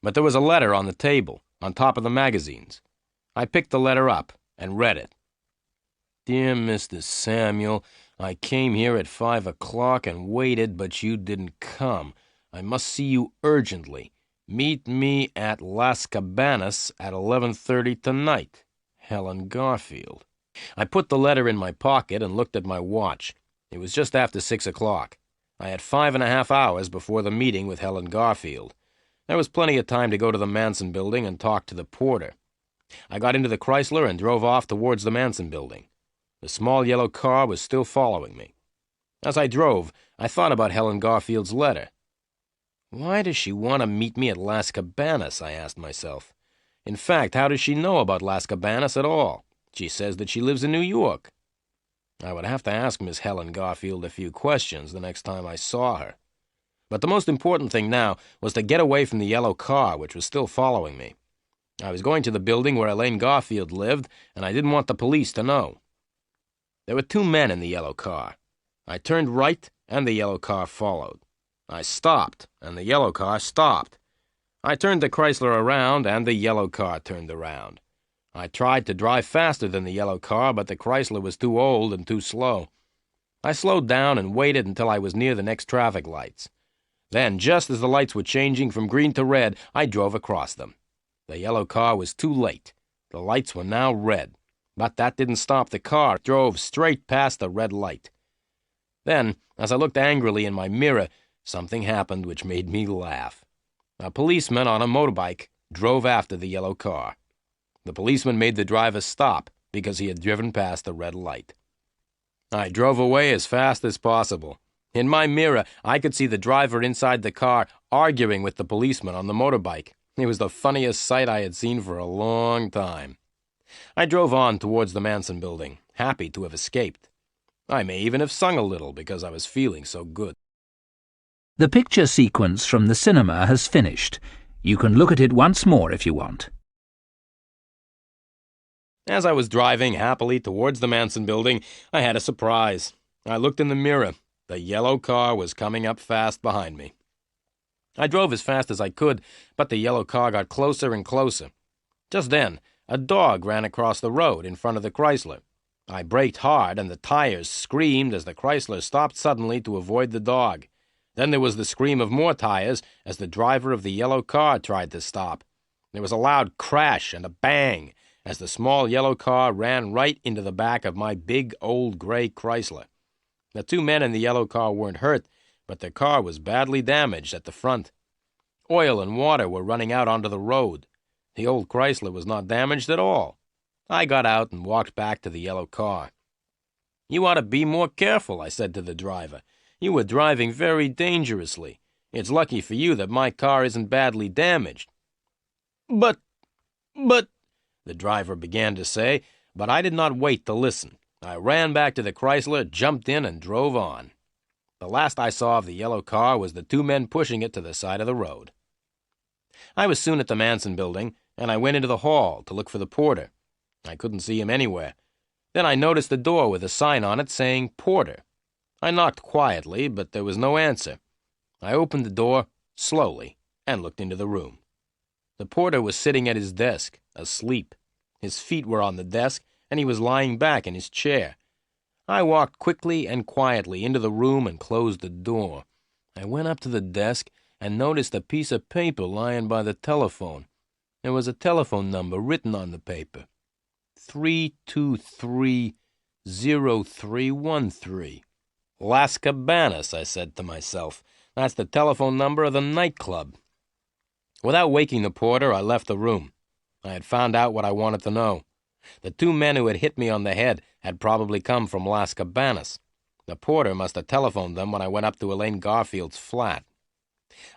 But there was a letter on the table, on top of the magazines. I picked the letter up and read it. "Dear Mr. Samuel, I came here at 5 o'clock and waited, but you didn't come. I must see you urgently. Meet me at Las Cabanas at 11:30 tonight. Helen Garfield." I put the letter in my pocket and looked at my watch. It was just after 6 o'clock. I had 5.5 hours before the meeting with Helen Garfield. There was plenty of time to go to the Manson building and talk to the porter. I got into the Chrysler and drove off towards the Manson building. The small yellow car was still following me. As I drove, I thought about Helen Garfield's letter. Why does she want to meet me at Las Cabanas, I asked myself. In fact, how does she know about Las Cabanas at all? She says that she lives in New York. I would have to ask Miss Helen Garfield a few questions the next time I saw her. But the most important thing now was to get away from the yellow car, which was still following me. I was going to the building where Elaine Garfield lived, and I didn't want the police to know. There were 2 men in the yellow car. I turned right, and the yellow car followed. I stopped, and the yellow car stopped. I turned the Chrysler around, and the yellow car turned around. I tried to drive faster than the yellow car, but the Chrysler was too old and too slow. I slowed down and waited until I was near the next traffic lights. Then, just as the lights were changing from green to red, I drove across them. The yellow car was too late. The lights were now red. But that didn't stop the car. It drove straight past the red light. Then, as I looked angrily in my mirror, something happened which made me laugh. A policeman on a motorbike drove after the yellow car. The policeman made the driver stop because he had driven past the red light. I drove away as fast as possible. In my mirror, I could see the driver inside the car arguing with the policeman on the motorbike. It was the funniest sight I had seen for a long time. I drove on towards the Manson building, happy to have escaped. I may even have sung a little because I was feeling so good. The picture sequence from the cinema has finished. You can look at it once more if you want. As I was driving happily towards the Manson building, I had a surprise. I looked in the mirror. The yellow car was coming up fast behind me. I drove as fast as I could, but the yellow car got closer and closer. Just then, a dog ran across the road in front of the Chrysler. I braked hard, and the tires screamed as the Chrysler stopped suddenly to avoid the dog. Then there was the scream of more tires as the driver of the yellow car tried to stop. There was a loud crash and a bang as the small yellow car ran right into the back of my big old gray Chrysler. The 2 men in the yellow car weren't hurt, but their car was badly damaged at the front. Oil and water were running out onto the road. The old Chrysler was not damaged at all. I got out and walked back to the yellow car. "You ought to be more careful," I said to the driver. "You were driving very dangerously. It's lucky for you that my car isn't badly damaged." But, the driver began to say, but I did not wait to listen. I ran back to the Chrysler, jumped in, and drove on. The last I saw of the yellow car was the two men pushing it to the side of the road. I was soon at the Manson building, and I went into the hall to look for the porter. I couldn't see him anywhere. Then I noticed the door with a sign on it saying Porter. I knocked quietly, but there was no answer. I opened the door slowly and looked into the room. The porter was sitting at his desk, asleep. His feet were on the desk, and he was lying back in his chair. I walked quickly and quietly into the room and closed the door. I went up to the desk and noticed a piece of paper lying by the telephone. There was a telephone number written on the paper. 323-0313. Las Cabanas, I said to myself. That's the telephone number of the nightclub. Without waking the porter, I left the room. I had found out what I wanted to know. The two men who had hit me on the head had probably come from Las Cabanas. The porter must have telephoned them when I went up to Elaine Garfield's flat.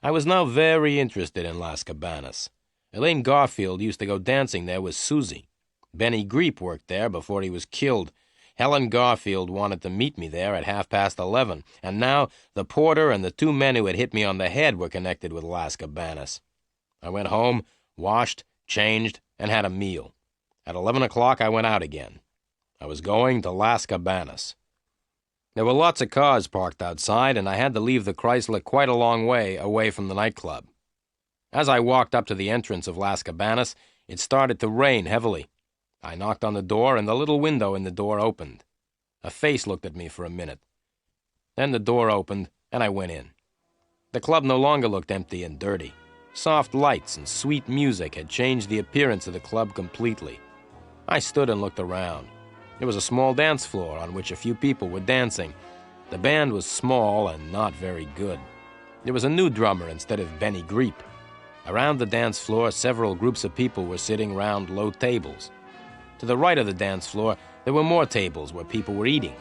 I was now very interested in Las Cabanas. Elaine Garfield used to go dancing there with Susie. Benny Greep worked there before he was killed. Helen Garfield wanted to meet me there at 11:30, and now the porter and the two men who had hit me on the head were connected with Las Cabanas. I went home, washed, changed, and had a meal. At 11 o'clock, I went out again. I was going to Las Cabanas. There were lots of cars parked outside, and I had to leave the Chrysler quite a long way away from the nightclub. As I walked up to the entrance of Las Cabanas, it started to rain heavily. I knocked on the door, and the little window in the door opened. A face looked at me for a minute. Then the door opened, and I went in. The club no longer looked empty and dirty. Soft lights and sweet music had changed the appearance of the club completely. I stood and looked around. There was a small dance floor on which a few people were dancing. The band was small and not very good. There was a new drummer instead of Benny Greep. Around the dance floor, several groups of people were sitting round low tables. To the right of the dance floor, there were more tables where people were eating.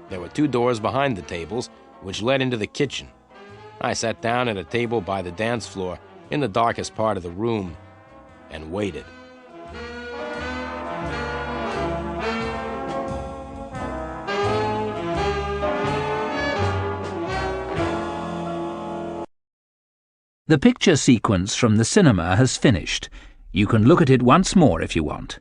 There were two doors behind the tables, which led into the kitchen. I sat down at a table by the dance floor, in the darkest part of the room, and waited. The picture sequence from the cinema has finished. You can look at it once more if you want.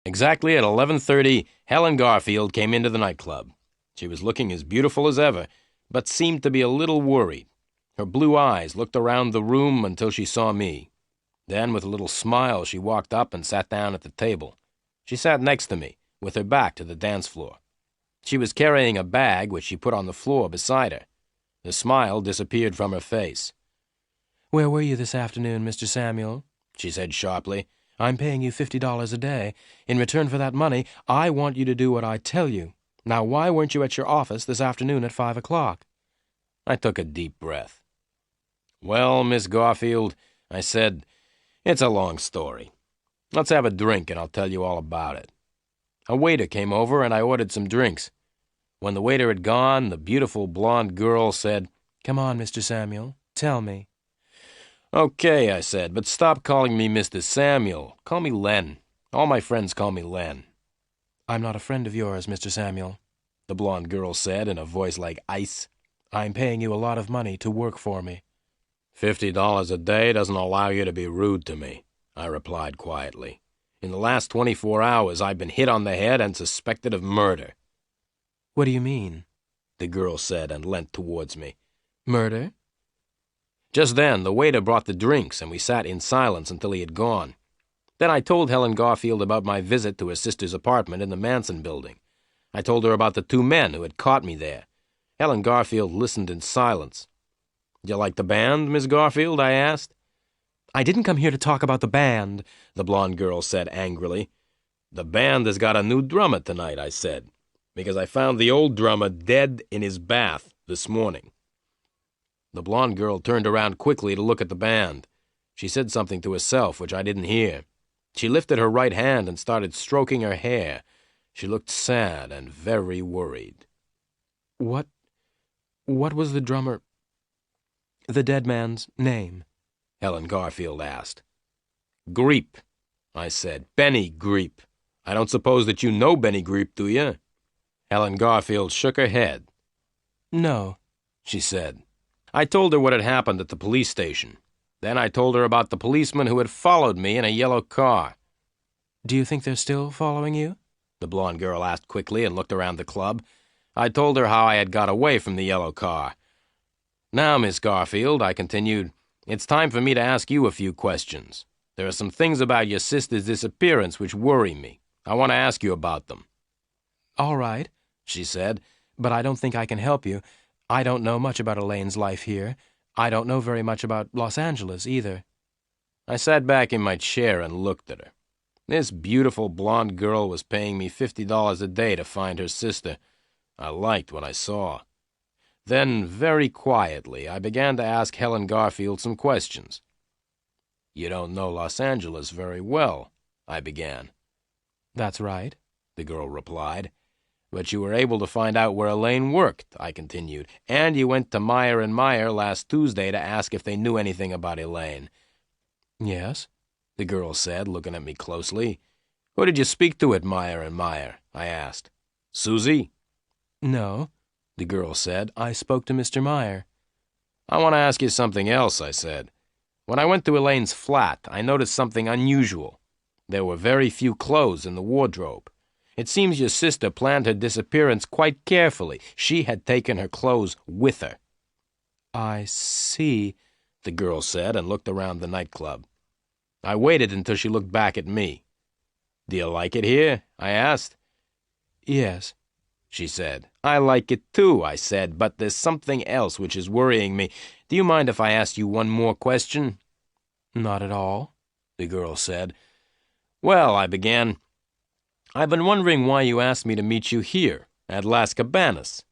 Exactly at 11:30, Helen Garfield came into the nightclub. She was looking as beautiful as ever, but seemed to be a little worried. Her blue eyes looked around the room until she saw me. Then, with a little smile, she walked up and sat down at the table. She sat next to me, with her back to the dance floor. She was carrying a bag which she put on the floor beside her. The smile disappeared from her face. "Where were you this afternoon, Mr. Samuel?" she said sharply. "I'm paying you $50 a day. In return for that money, I want you to do what I tell you. Now, why weren't you at your office this afternoon at 5 o'clock? I took a deep breath. "Well, Miss Garfield," I said, "it's a long story. Let's have a drink and I'll tell you all about it." A waiter came over and I ordered some drinks. When the waiter had gone, the beautiful blonde girl said, "Come on, Mr. Samuel. Tell me." "Okay," I said, "but stop calling me Mr. Samuel. Call me Len. All my friends call me Len." "I'm not a friend of yours, Mr. Samuel," the blonde girl said in a voice like ice. "I'm paying you a lot of money to work for me." $50 a day doesn't allow you to be rude to me, I replied quietly. In the last 24 hours, I've been hit on the head and suspected of murder. "What do you mean?" the girl said and leant towards me. "Murder?" Just then, the waiter brought the drinks, and we sat in silence until he had gone. Then I told Helen Garfield about my visit to her sister's apartment in the Manson building. I told her about the two men who had caught me there. Helen Garfield listened in silence. "You like the band, Miss Garfield?" I asked. "I didn't come here to talk about the band," the blonde girl said angrily. "The band has got a new drummer tonight," I said, "because I found the old drummer dead in his bath this morning." The blonde girl turned around quickly to look at the band. She said something to herself, which I didn't hear. She lifted her right hand and started stroking her hair. She looked sad and very worried. What was the drummer, the dead man's name?" Helen Garfield asked. "Greep," I said. "Benny Greep. I don't suppose that you know Benny Greep, do you?" Helen Garfield shook her head. No, she said. I told her what had happened at the police station. Then I told her about the policeman who had followed me in a yellow car. Do you think they're still following you? The blonde girl asked quickly and looked around the club. I told her how I had got away from the yellow car. Now, Miss Garfield, I continued, it's time for me to ask you a few questions. There are some things about your sister's disappearance which worry me. I want to ask you about them. All right, she said, but I don't think I can help you. I don't know much about Elaine's life here. I don't know very much about Los Angeles, either. I sat back in my chair and looked at her. This beautiful blonde girl was paying me $50 a day to find her sister. I liked what I saw. Then, very quietly, I began to ask Helen Garfield some questions. You don't know Los Angeles very well, I began. That's right, the girl replied. But you were able to find out where Elaine worked, I continued, and you went to Meyer & Meyer last Tuesday to ask if they knew anything about Elaine. Yes, the girl said, looking at me closely. Who did you speak to at Meyer & Meyer? I asked. Susie? No, the girl said. I spoke to Mr. Meyer. I want to ask you something else, I said. When I went to Elaine's flat, I noticed something unusual. There were very few clothes in the wardrobe. It seems your sister planned her disappearance quite carefully. She had taken her clothes with her. I see, the girl said, and looked around the nightclub. I waited until she looked back at me. Do you like it here? I asked. Yes, she said. I like it too, I said, but there's something else which is worrying me. Do you mind if I ask you one more question? Not at all, the girl said. Well, I began, I've been wondering why you asked me to meet you here, at Las Cabanas.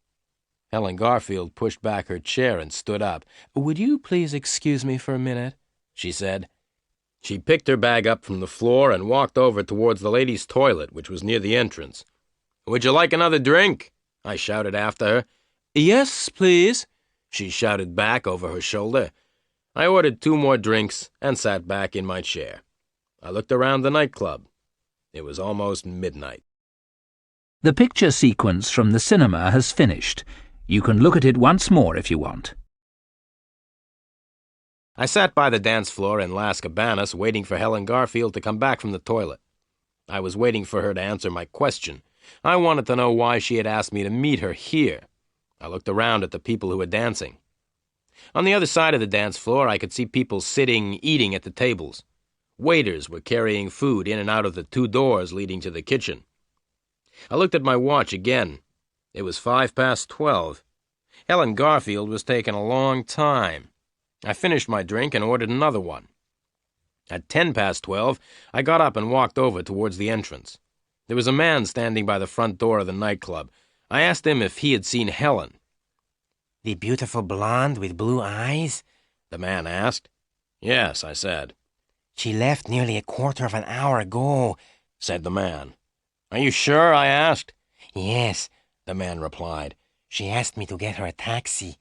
Helen Garfield pushed back her chair and stood up. Would you please excuse me for a minute? She said. She picked her bag up from the floor and walked over towards the ladies' toilet, which was near the entrance. Would you like another drink? I shouted after her. Yes, please, she shouted back over her shoulder. I ordered 2 more drinks and sat back in my chair. I looked around the nightclub. It was almost midnight. The picture sequence from the cinema has finished. You can look at it once more if you want. I sat by the dance floor in Las Cabanas waiting for Helen Garfield to come back from the toilet. I was waiting for her to answer my question. I wanted to know why she had asked me to meet her here. I looked around at the people who were dancing. On the other side of the dance floor, I could see people sitting, eating at the tables. Waiters were carrying food in and out of the 2 doors leading to the kitchen. I looked at my watch again. It was 12:05. Helen Garfield was taking a long time. I finished my drink and ordered another one. At 12:10, I got up and walked over towards the entrance. There was a man standing by the front door of the nightclub. I asked him if he had seen Helen. The beautiful blonde with blue eyes? The man asked. Yes, I said. She left nearly a quarter of an hour ago, said the man. Are you sure? I asked. Yes, the man replied. She asked me to get her a taxi.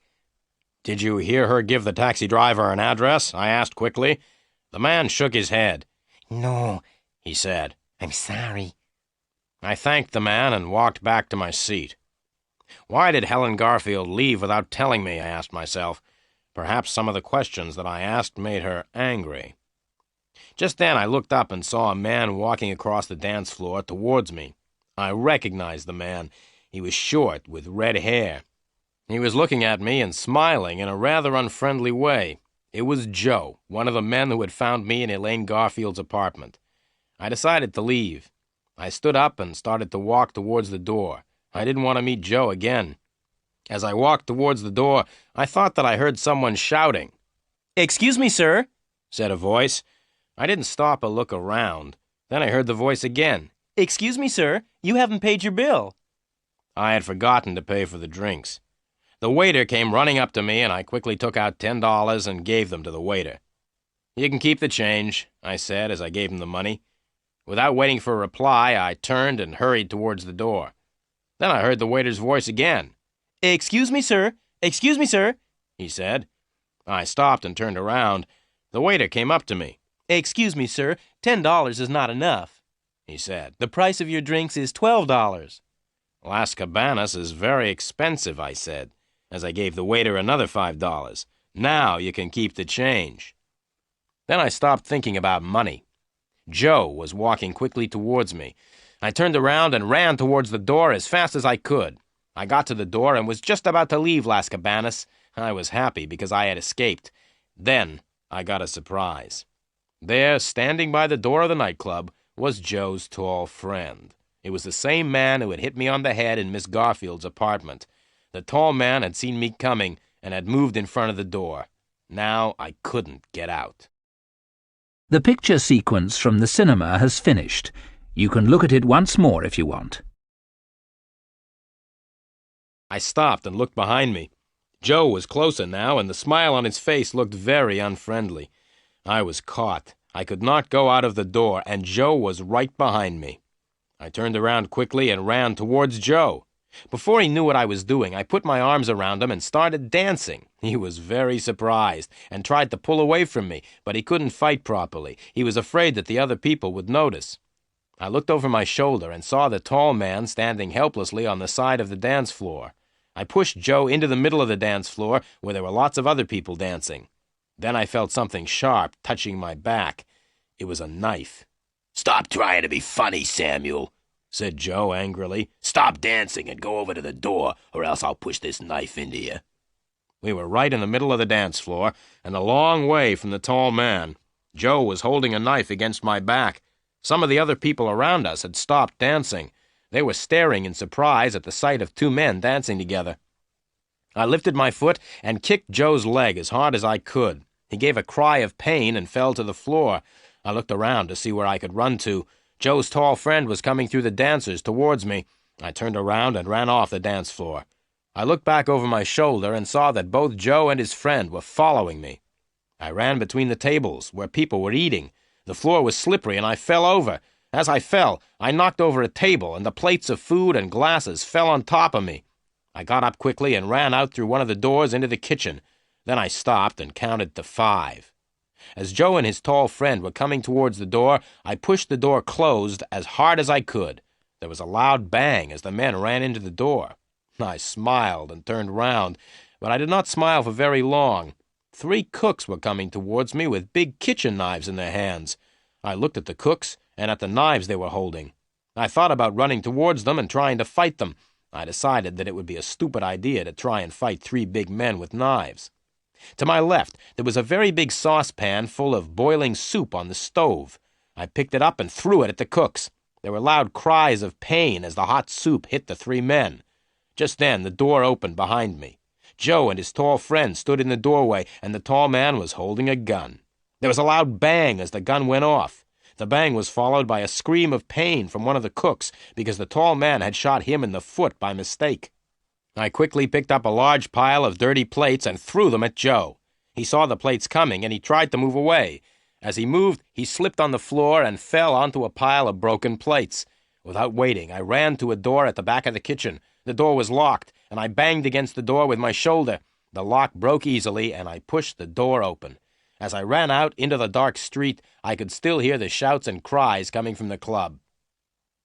Did you hear her give the taxi driver an address? I asked quickly. The man shook his head. No, he said. I'm sorry. I thanked the man and walked back to my seat. Why did Helen Garfield leave without telling me? I asked myself. Perhaps some of the questions that I asked made her angry. Just then I looked up and saw a man walking across the dance floor towards me. I recognized the man. He was short, with red hair. He was looking at me and smiling in a rather unfriendly way. It was Joe, one of the men who had found me in Elaine Garfield's apartment. I decided to leave. I stood up and started to walk towards the door. I didn't want to meet Joe again. As I walked towards the door, I thought that I heard someone shouting. "Excuse me, sir," said a voice. I didn't stop or look around. Then I heard the voice again. "Excuse me, sir, you haven't paid your bill." I had forgotten to pay for the drinks. The waiter came running up to me, and I quickly took out $10 and gave them to the waiter. You can keep the change, I said as I gave him the money. Without waiting for a reply, I turned and hurried towards the door. Then I heard the waiter's voice again. "Excuse me, sir, he said. I stopped and turned around. The waiter came up to me. "Excuse me, sir, $10 is not enough," he said. "The price of your drinks is $12. Las Cabanas is very expensive, I said, as I gave the waiter another $5. Now you can keep the change. Then I stopped thinking about money. Joe was walking quickly towards me. I turned around and ran towards the door as fast as I could. I got to the door and was just about to leave Las Cabanas. I was happy because I had escaped. Then I got a surprise. There, standing by the door of the nightclub, was Joe's tall friend. It was the same man who had hit me on the head in Miss Garfield's apartment. The tall man had seen me coming and had moved in front of the door. Now I couldn't get out. The picture sequence from the cinema has finished. You can look at it once more if you want. I stopped and looked behind me. Joe was closer now, and the smile on his face looked very unfriendly. I was caught. I could not go out of the door, and Joe was right behind me. I turned around quickly and ran towards Joe. Before he knew what I was doing, I put my arms around him and started dancing. He was very surprised and tried to pull away from me, but he couldn't fight properly. He was afraid that the other people would notice. I looked over my shoulder and saw the tall man standing helplessly on the side of the dance floor. I pushed Joe into the middle of the dance floor where there were lots of other people dancing. Then I felt something sharp touching my back. It was a knife. "Stop trying to be funny, Samuel," said Joe angrily. "Stop dancing and go over to the door, or else I'll push this knife into you." We were right in the middle of the dance floor and a long way from the tall man. Joe was holding a knife against my back. Some of the other people around us had stopped dancing. They were staring in surprise at the sight of two men dancing together. I lifted my foot and kicked Joe's leg as hard as I could. He gave a cry of pain and fell to the floor. I looked around to see where I could run to. Joe's tall friend was coming through the dancers towards me. I turned around and ran off the dance floor. I looked back over my shoulder and saw that both Joe and his friend were following me. I ran between the tables where people were eating. The floor was slippery and I fell over. As I fell, I knocked over a table, and the plates of food and glasses fell on top of me. I got up quickly and ran out through one of the doors into the kitchen. Then I stopped and counted to 5. As Joe and his tall friend were coming towards the door, I pushed the door closed as hard as I could. There was a loud bang as the men ran into the door. I smiled and turned round, but I did not smile for very long. 3 cooks were coming towards me with big kitchen knives in their hands. I looked at the cooks and at the knives they were holding. I thought about running towards them and trying to fight them. I decided that it would be a stupid idea to try and fight 3 big men with knives. To my left, there was a very big saucepan full of boiling soup on the stove. I picked it up and threw it at the cooks. There were loud cries of pain as the hot soup hit the 3 men. Just then, the door opened behind me. Joe and his tall friend stood in the doorway, and the tall man was holding a gun. There was a loud bang as the gun went off. The bang was followed by a scream of pain from one of the cooks because the tall man had shot him in the foot by mistake. I quickly picked up a large pile of dirty plates and threw them at Joe. He saw the plates coming and he tried to move away. As he moved, he slipped on the floor and fell onto a pile of broken plates. Without waiting, I ran to a door at the back of the kitchen. The door was locked, and I banged against the door with my shoulder. The lock broke easily, and I pushed the door open. As I ran out into the dark street, I could still hear the shouts and cries coming from the club.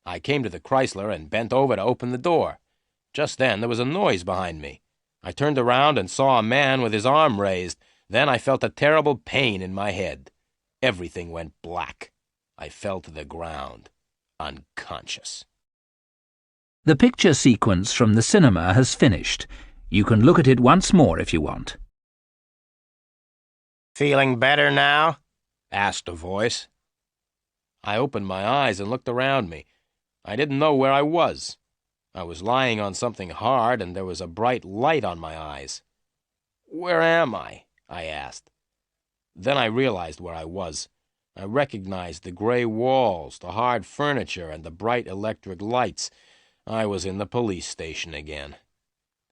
I came to the Chrysler and bent over to open the door. Just then there was a noise behind me. I turned around and saw a man with his arm raised. Then I felt a terrible pain in my head. Everything went black. I fell to the ground, unconscious. The picture sequence from the cinema has finished. You can look at it once more if you want. "Feeling better now?" asked a voice. I opened my eyes and looked around me. I didn't know where I was. I was lying on something hard, and there was a bright light on my eyes. "Where am I?" I asked. Then I realized where I was. I recognized the gray walls, the hard furniture, and the bright electric lights. I was in the police station again.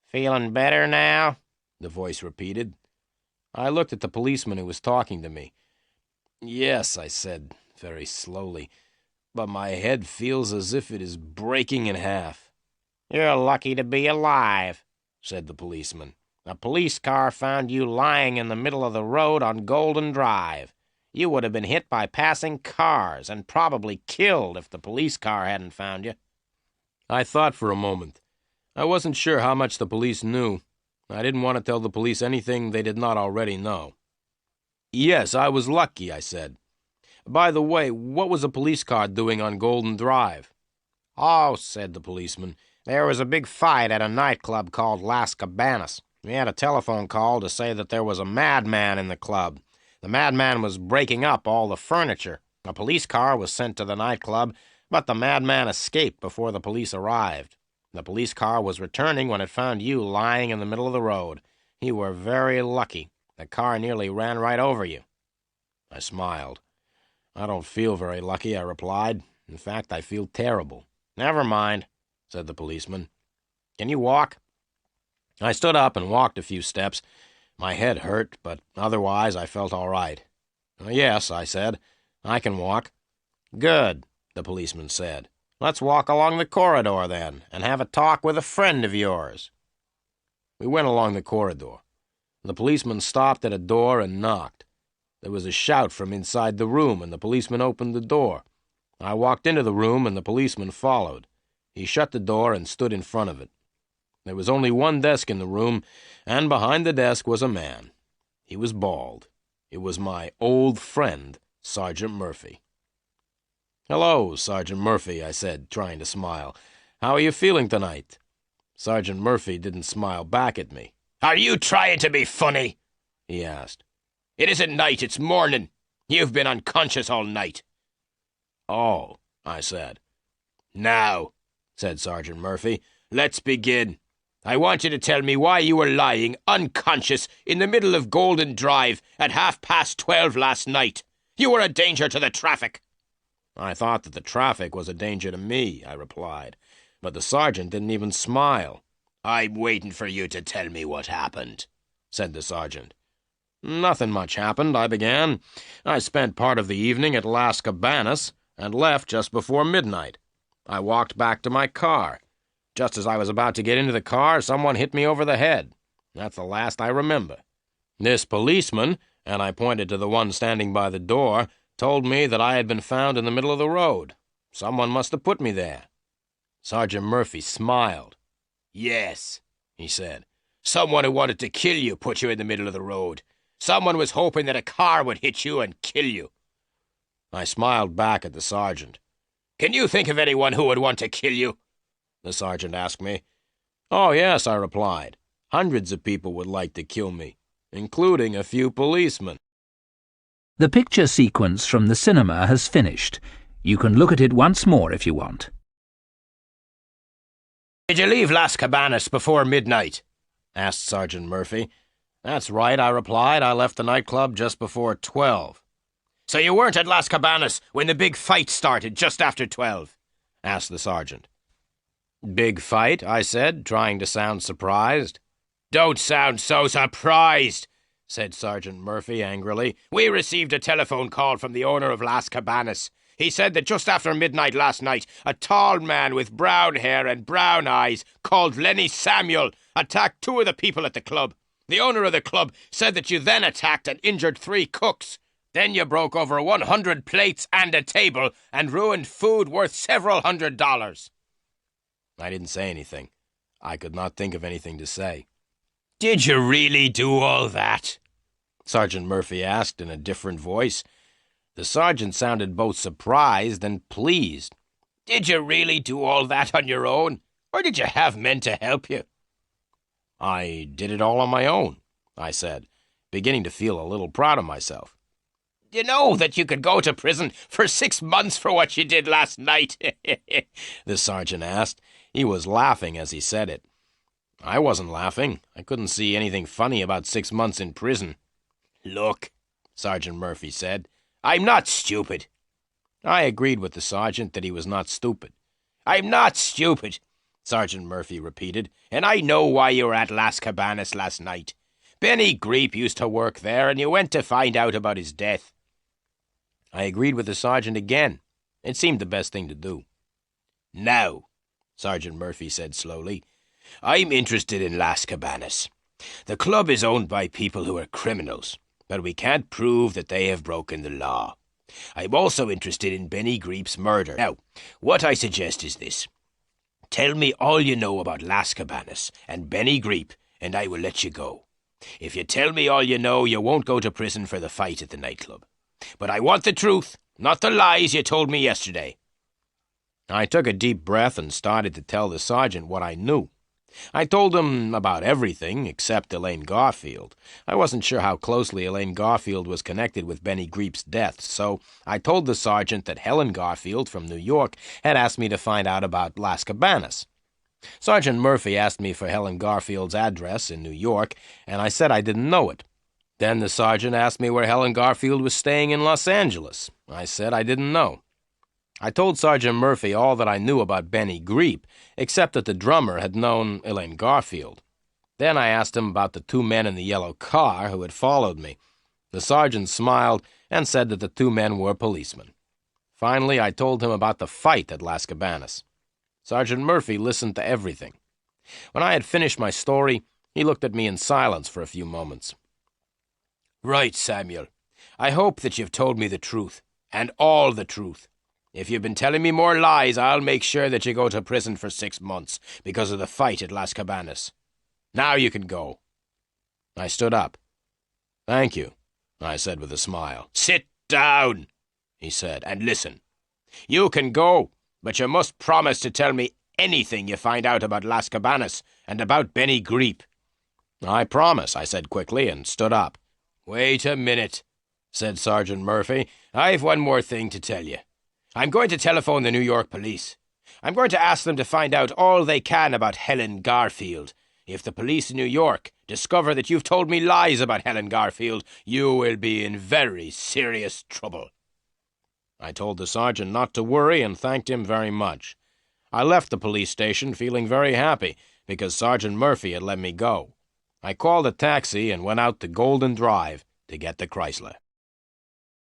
"Feeling better now?" the voice repeated. I looked at the policeman who was talking to me. "Yes," I said, very slowly, "but my head feels as if it is breaking in half." "You're lucky to be alive," said the policeman. "A police car found you lying in the middle of the road on Golden Drive. You would have been hit by passing cars and probably killed if the police car hadn't found you." I thought for a moment. I wasn't sure how much the police knew. I didn't want to tell the police anything they did not already know. Yes, I was lucky, I said. By the way, what was a police car doing on Golden Drive? Oh, said the policeman, there was a big fight at a nightclub called Las Cabanas. We had a telephone call to say that there was a madman in the club. The madman was breaking up all the furniture. A police car was sent to the nightclub, but the madman escaped before the police arrived. The police car was returning when it found you lying in the middle of the road. You were very lucky. The car nearly ran right over you. I smiled. I don't feel very lucky, I replied. In fact, I feel terrible. Never mind, said the policeman. Can you walk? I stood up and walked a few steps. My head hurt, but otherwise I felt all right. Yes, I said. I can walk. Good, the policeman said. Let's walk along the corridor, then, and have a talk with a friend of yours. We went along the corridor. The policeman stopped at a door and knocked. There was a shout from inside the room, and the policeman opened the door. I walked into the room, and the policeman followed. He shut the door and stood in front of it. There was only one desk in the room, and behind the desk was a man. He was bald. It was my old friend, Sergeant Murphy. "Hello, Sergeant Murphy," I said, trying to smile. "How are you feeling tonight?" Sergeant Murphy didn't smile back at me. "Are you trying to be funny?" he asked. "It isn't night, it's morning. You've been unconscious all night." "Oh," I said. "Now," said Sergeant Murphy, "let's begin. I want you to tell me why you were lying unconscious in the middle of Golden Drive at 12:30 last night. You were a danger to the traffic." "I thought that the traffic was a danger to me," I replied. But the sergeant didn't even smile. "I'm waiting for you to tell me what happened," said the sergeant. "Nothing much happened," I began. "I spent part of the evening at Las Cabanas and left just before midnight. I walked back to my car. Just as I was about to get into the car, someone hit me over the head. That's the last I remember. This policeman, and I pointed to the one standing by the door, told me that I had been found in the middle of the road. Someone must have put me there." Sergeant Murphy smiled. "Yes," he said. "Someone who wanted to kill you put you in the middle of the road. Someone was hoping that a car would hit you and kill you." I smiled back at the sergeant. "Can you think of anyone who would want to kill you?" the sergeant asked me. "Oh, yes," I replied. "Hundreds of people would like to kill me, including a few policemen." The picture sequence from the cinema has finished. You can look at it once more if you want. "Did you leave Las Cabanas before midnight?" asked Sergeant Murphy. "That's right," I replied. "I left the nightclub just before 12. "So you weren't at Las Cabanas when the big fight started just after 12? asked the sergeant. "Big fight?" I said, trying to sound surprised. "Don't sound so surprised," said Sergeant Murphy angrily. "We received a telephone call from the owner of Las Cabanas. He said that just after midnight last night, a tall man with brown hair and brown eyes called Lenny Samuel attacked two of the people at the club. The owner of the club said that you then attacked and injured 3 cooks. Then you broke over 100 plates and a table and ruined food worth several $100s. I didn't say anything. I could not think of anything to say. "Did you really do all that?" Sergeant Murphy asked in a different voice. The sergeant sounded both surprised and pleased. "Did you really do all that on your own, or did you have men to help you?" "I did it all on my own," I said, beginning to feel a little proud of myself. "You know that you could go to prison for 6 months for what you did last night?" the sergeant asked. He was laughing as he said it. I wasn't laughing. I couldn't see anything funny about 6 months in prison. "Look," Sergeant Murphy said, "I'm not stupid." I agreed with the sergeant that he was not stupid. "I'm not stupid," Sergeant Murphy repeated, "and I know why you were at Las Cabanas last night. Benny Greep used to work there, and you went to find out about his death." I agreed with the sergeant again. It seemed the best thing to do. "Now," Sergeant Murphy said slowly, "I'm interested in Las Cabanas. The club is owned by people who are criminals, but we can't prove that they have broken the law. I'm also interested in Benny Greep's murder. Now, what I suggest is this. Tell me all you know about Las Cabanas and Benny Greep, and I will let you go. If you tell me all you know, you won't go to prison for the fight at the nightclub. But I want the truth, not the lies you told me yesterday." I took a deep breath and started to tell the sergeant what I knew. I told him about everything except Elaine Garfield. I wasn't sure how closely Elaine Garfield was connected with Benny Greep's death, so I told the sergeant that Helen Garfield from New York had asked me to find out about Las Cabanas. Sergeant Murphy asked me for Helen Garfield's address in New York, and I said I didn't know it. Then the sergeant asked me where Helen Garfield was staying in Los Angeles. I said I didn't know. I told Sergeant Murphy all that I knew about Benny Greep, except that the drummer had known Elaine Garfield. Then I asked him about the two men in the yellow car who had followed me. The sergeant smiled and said that the two men were policemen. Finally, I told him about the fight at Las Cabanas. Sergeant Murphy listened to everything. When I had finished my story, he looked at me in silence for a few moments. "Right, Samuel. I hope that you've told me the truth, and all the truth. If you've been telling me more lies, I'll make sure that you go to prison for 6 months because of the fight at Las Cabanas. Now you can go." I stood up. "Thank you," I said with a smile. "Sit down," he said, "and listen. You can go, but you must promise to tell me anything you find out about Las Cabanas and about Benny Greep." "I promise," I said quickly, and stood up. "Wait a minute," said Sergeant Murphy. "I've one more thing to tell you. I'm going to telephone the New York police. I'm going to ask them to find out all they can about Helen Garfield. If the police in New York discover that you've told me lies about Helen Garfield, you will be in very serious trouble." I told the sergeant not to worry and thanked him very much. I left the police station feeling very happy because Sergeant Murphy had let me go. I called a taxi and went out to Golden Drive to get the Chrysler.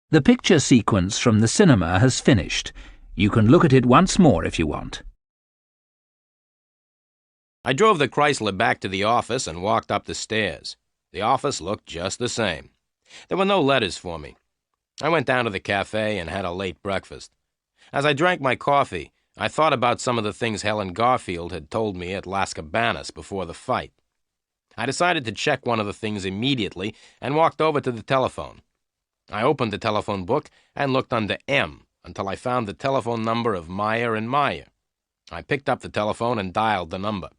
The picture sequence from the cinema has finished. You can look at it once more if you want. I drove the Chrysler back to the office and walked up the stairs. The office looked just the same. There were no letters for me. I went down to the cafe and had a late breakfast. As I drank my coffee, I thought about some of the things Helen Garfield had told me at Las Cabanas before the fight. I decided to check one of the things immediately and walked over to the telephone. I opened the telephone book and looked under M until I found the telephone number of Meyer and Meyer. I picked up the telephone and dialed the number.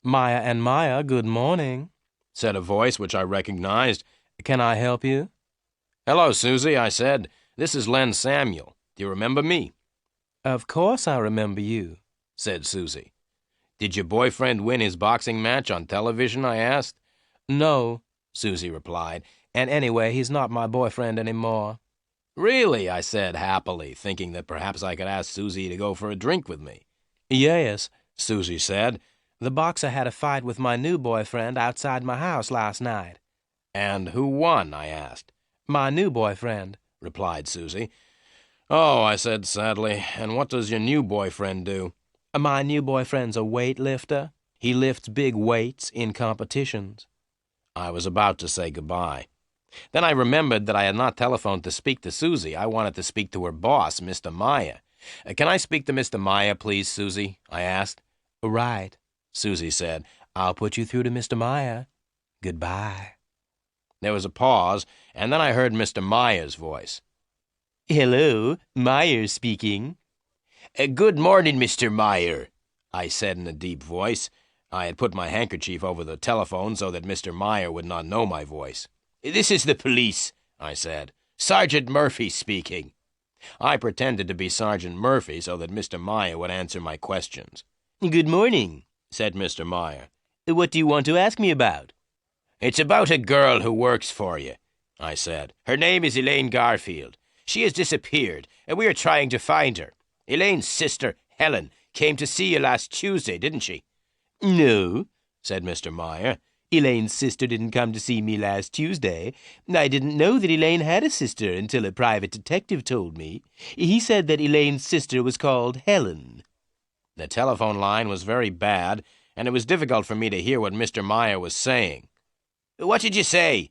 "Meyer and Meyer, good morning," said a voice which I recognized. "Can I help you?" "Hello, Susie," I said. "This is Len Samuel. Do you remember me?" "Of course I remember you," said Susie. "Did your boyfriend win his boxing match on television?" I asked. "No," Susie replied, "and anyway, he's not my boyfriend anymore." "Really?" I said happily, thinking that perhaps I could ask Susie to go for a drink with me. "Yes," Susie said. "The boxer had a fight with my new boyfriend outside my house last night." "And who won?" I asked. "My new boyfriend," replied Susie. "Oh," I said sadly, "and what does your new boyfriend do?" "My new boyfriend's a weightlifter. He lifts big weights in competitions." I was about to say goodbye. Then I remembered that I had not telephoned to speak to Susie. I wanted to speak to her boss, Mr. Meyer. "Can I speak to Mr. Meyer, please, Susie?" I asked. "Right," Susie said. "I'll put you through to Mr. Meyer. Goodbye." There was a pause, and then I heard Mr. Meyer's voice. "Hello, Meyer speaking." "Good morning, Mr. Meyer," I said in a deep voice. I had put my handkerchief over the telephone so that Mr. Meyer would not know my voice. "This is the police," I said. "Sergeant Murphy speaking." I pretended to be Sergeant Murphy so that Mr. Meyer would answer my questions. "Good morning," said Mr. Meyer. "What do you want to ask me about?" "It's about a girl who works for you," I said. "Her name is Elaine Garfield. She has disappeared, and we are trying to find her. Elaine's sister, Helen, came to see you last Tuesday, didn't she?" "No," said Mr. Meyer. "Elaine's sister didn't come to see me last Tuesday. I didn't know that Elaine had a sister until a private detective told me. He said that Elaine's sister was called Helen." The telephone line was very bad, and it was difficult for me to hear what Mr. Meyer was saying. "What did you say?"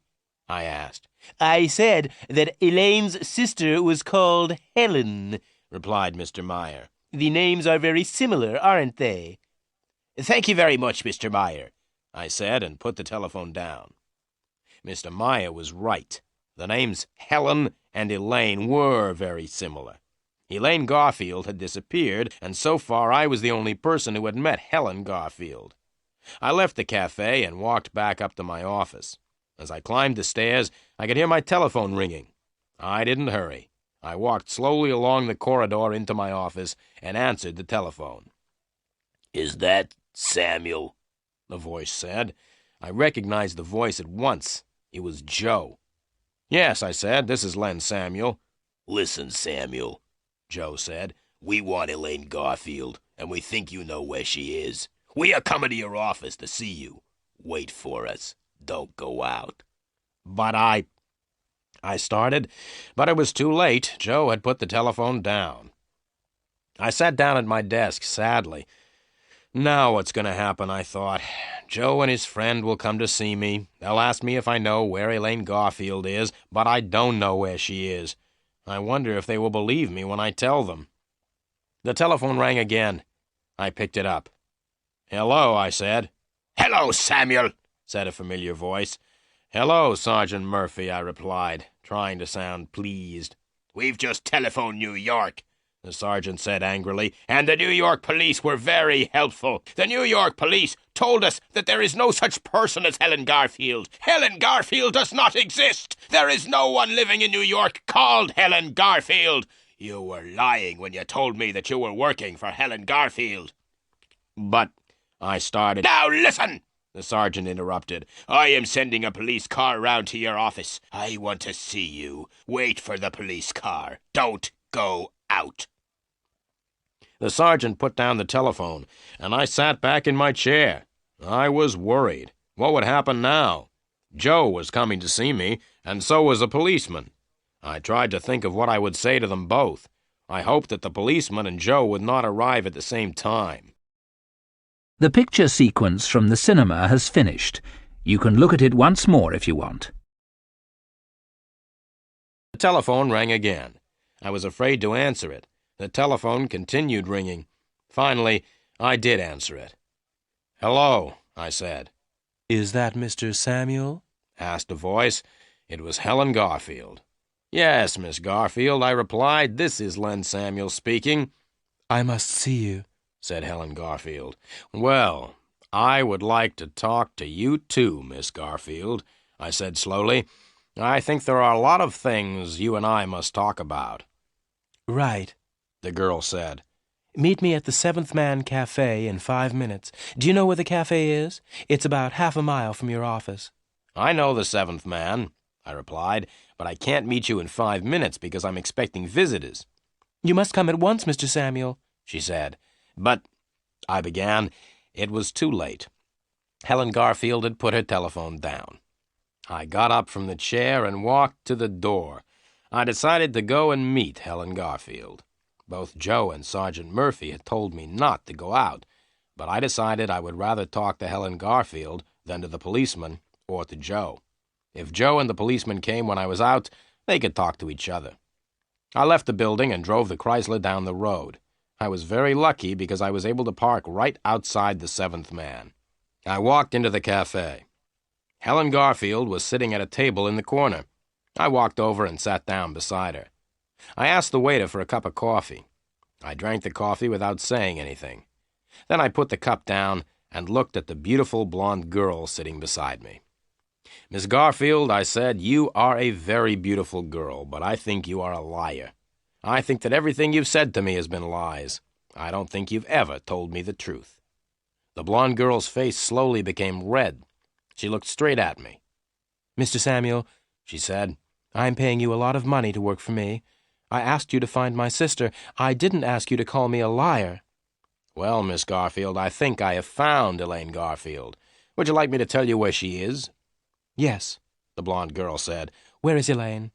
I asked. "I said that Elaine's sister was called Helen," replied Mr. Meyer. The names are very similar, aren't they? Thank you very much, Mr. Meyer, I said, and put the telephone down. Mr. Meyer was right. The names Helen and Elaine were very similar. Elaine Garfield had disappeared, and so far I was the only person who had met Helen Garfield. I left the cafe and walked back up to my office. As I climbed the stairs, I could hear my telephone ringing. I didn't hurry. I walked slowly along the corridor into my office and answered the telephone. "Is that Samuel?" the voice said. I recognized the voice at once. It was Joe. "Yes," I said, "this is Len Samuel." "Listen, Samuel," Joe said. "We want Elaine Garfield, and we think you know where she is. We are coming to your office to see you. Wait for us. Don't go out." "But I started, but it was too late. Joe had put the telephone down. I sat down at my desk sadly. Now what's going to happen, I thought. Joe and his friend will come to see me. They'll ask me if I know where Elaine Garfield is, but I don't know where she is. I wonder if they will believe me when I tell them. The telephone rang again. I picked it up. "Hello," I said. "Hello, Samuel," said a familiar voice. "Hello, Sergeant Murphy," I replied, trying to sound pleased. "We've just telephoned New York," the sergeant said angrily, "and the New York police were very helpful. The New York police told us that there is no such person as Helen Garfield. Helen Garfield does not exist. There is no one living in New York called Helen Garfield. You were lying when you told me that you were working for Helen Garfield." "But," I started. "Now listen," the sergeant interrupted. "I am sending a police car round to your office. I want to see you. Wait for the police car. Don't go out." The sergeant put down the telephone, and I sat back in my chair. I was worried. What would happen now? Joe was coming to see me, and so was a policeman. I tried to think of what I would say to them both. I hoped that the policeman and Joe would not arrive at the same time. The picture sequence from the cinema has finished. You can look at it once more if you want. The telephone rang again. I was afraid to answer it. The telephone continued ringing. Finally, I did answer it. "Hello," I said. "Is that Mr. Samuel?" asked a voice. It was Helen Garfield. "Yes, Miss Garfield," I replied. "This is Len Samuel speaking." "I must see you," said Helen Garfield. "Well, I would like to talk to you too, Miss Garfield," I said slowly. "I think there are a lot of things you and I must talk about." "Right," the girl said. "Meet me at the Seventh Man Cafe in 5 minutes. Do you know where the cafe is? It's about half a mile from your office." "I know the Seventh Man," I replied, "but I can't meet you in 5 minutes because I'm expecting visitors." "You must come at once, Mr. Samuel," she said. "But," I began. It was too late. Helen Garfield had put her telephone down. I got up from the chair and walked to the door. I decided to go and meet Helen Garfield. Both Joe and Sergeant Murphy had told me not to go out, but I decided I would rather talk to Helen Garfield than to the policeman or to Joe. If Joe and the policeman came when I was out, they could talk to each other. I left the building and drove the Chrysler down the road. I was very lucky because I was able to park right outside the Seventh Man. I walked into the cafe. Helen Garfield was sitting at a table in the corner. I walked over and sat down beside her. I asked the waiter for a cup of coffee. I drank the coffee without saying anything. Then I put the cup down and looked at the beautiful blonde girl sitting beside me. "Miss Garfield," I said, "you are a very beautiful girl, but I think you are a liar. I think that everything you've said to me has been lies. I don't think you've ever told me the truth." The blonde girl's face slowly became red. She looked straight at me. "Mr. Samuel," she said, "I'm paying you a lot of money to work for me. I asked you to find my sister. I didn't ask you to call me a liar." "Well, Miss Garfield, I think I have found Elaine Garfield. Would you like me to tell you where she is?" "Yes," the blonde girl said. "Where is Elaine?"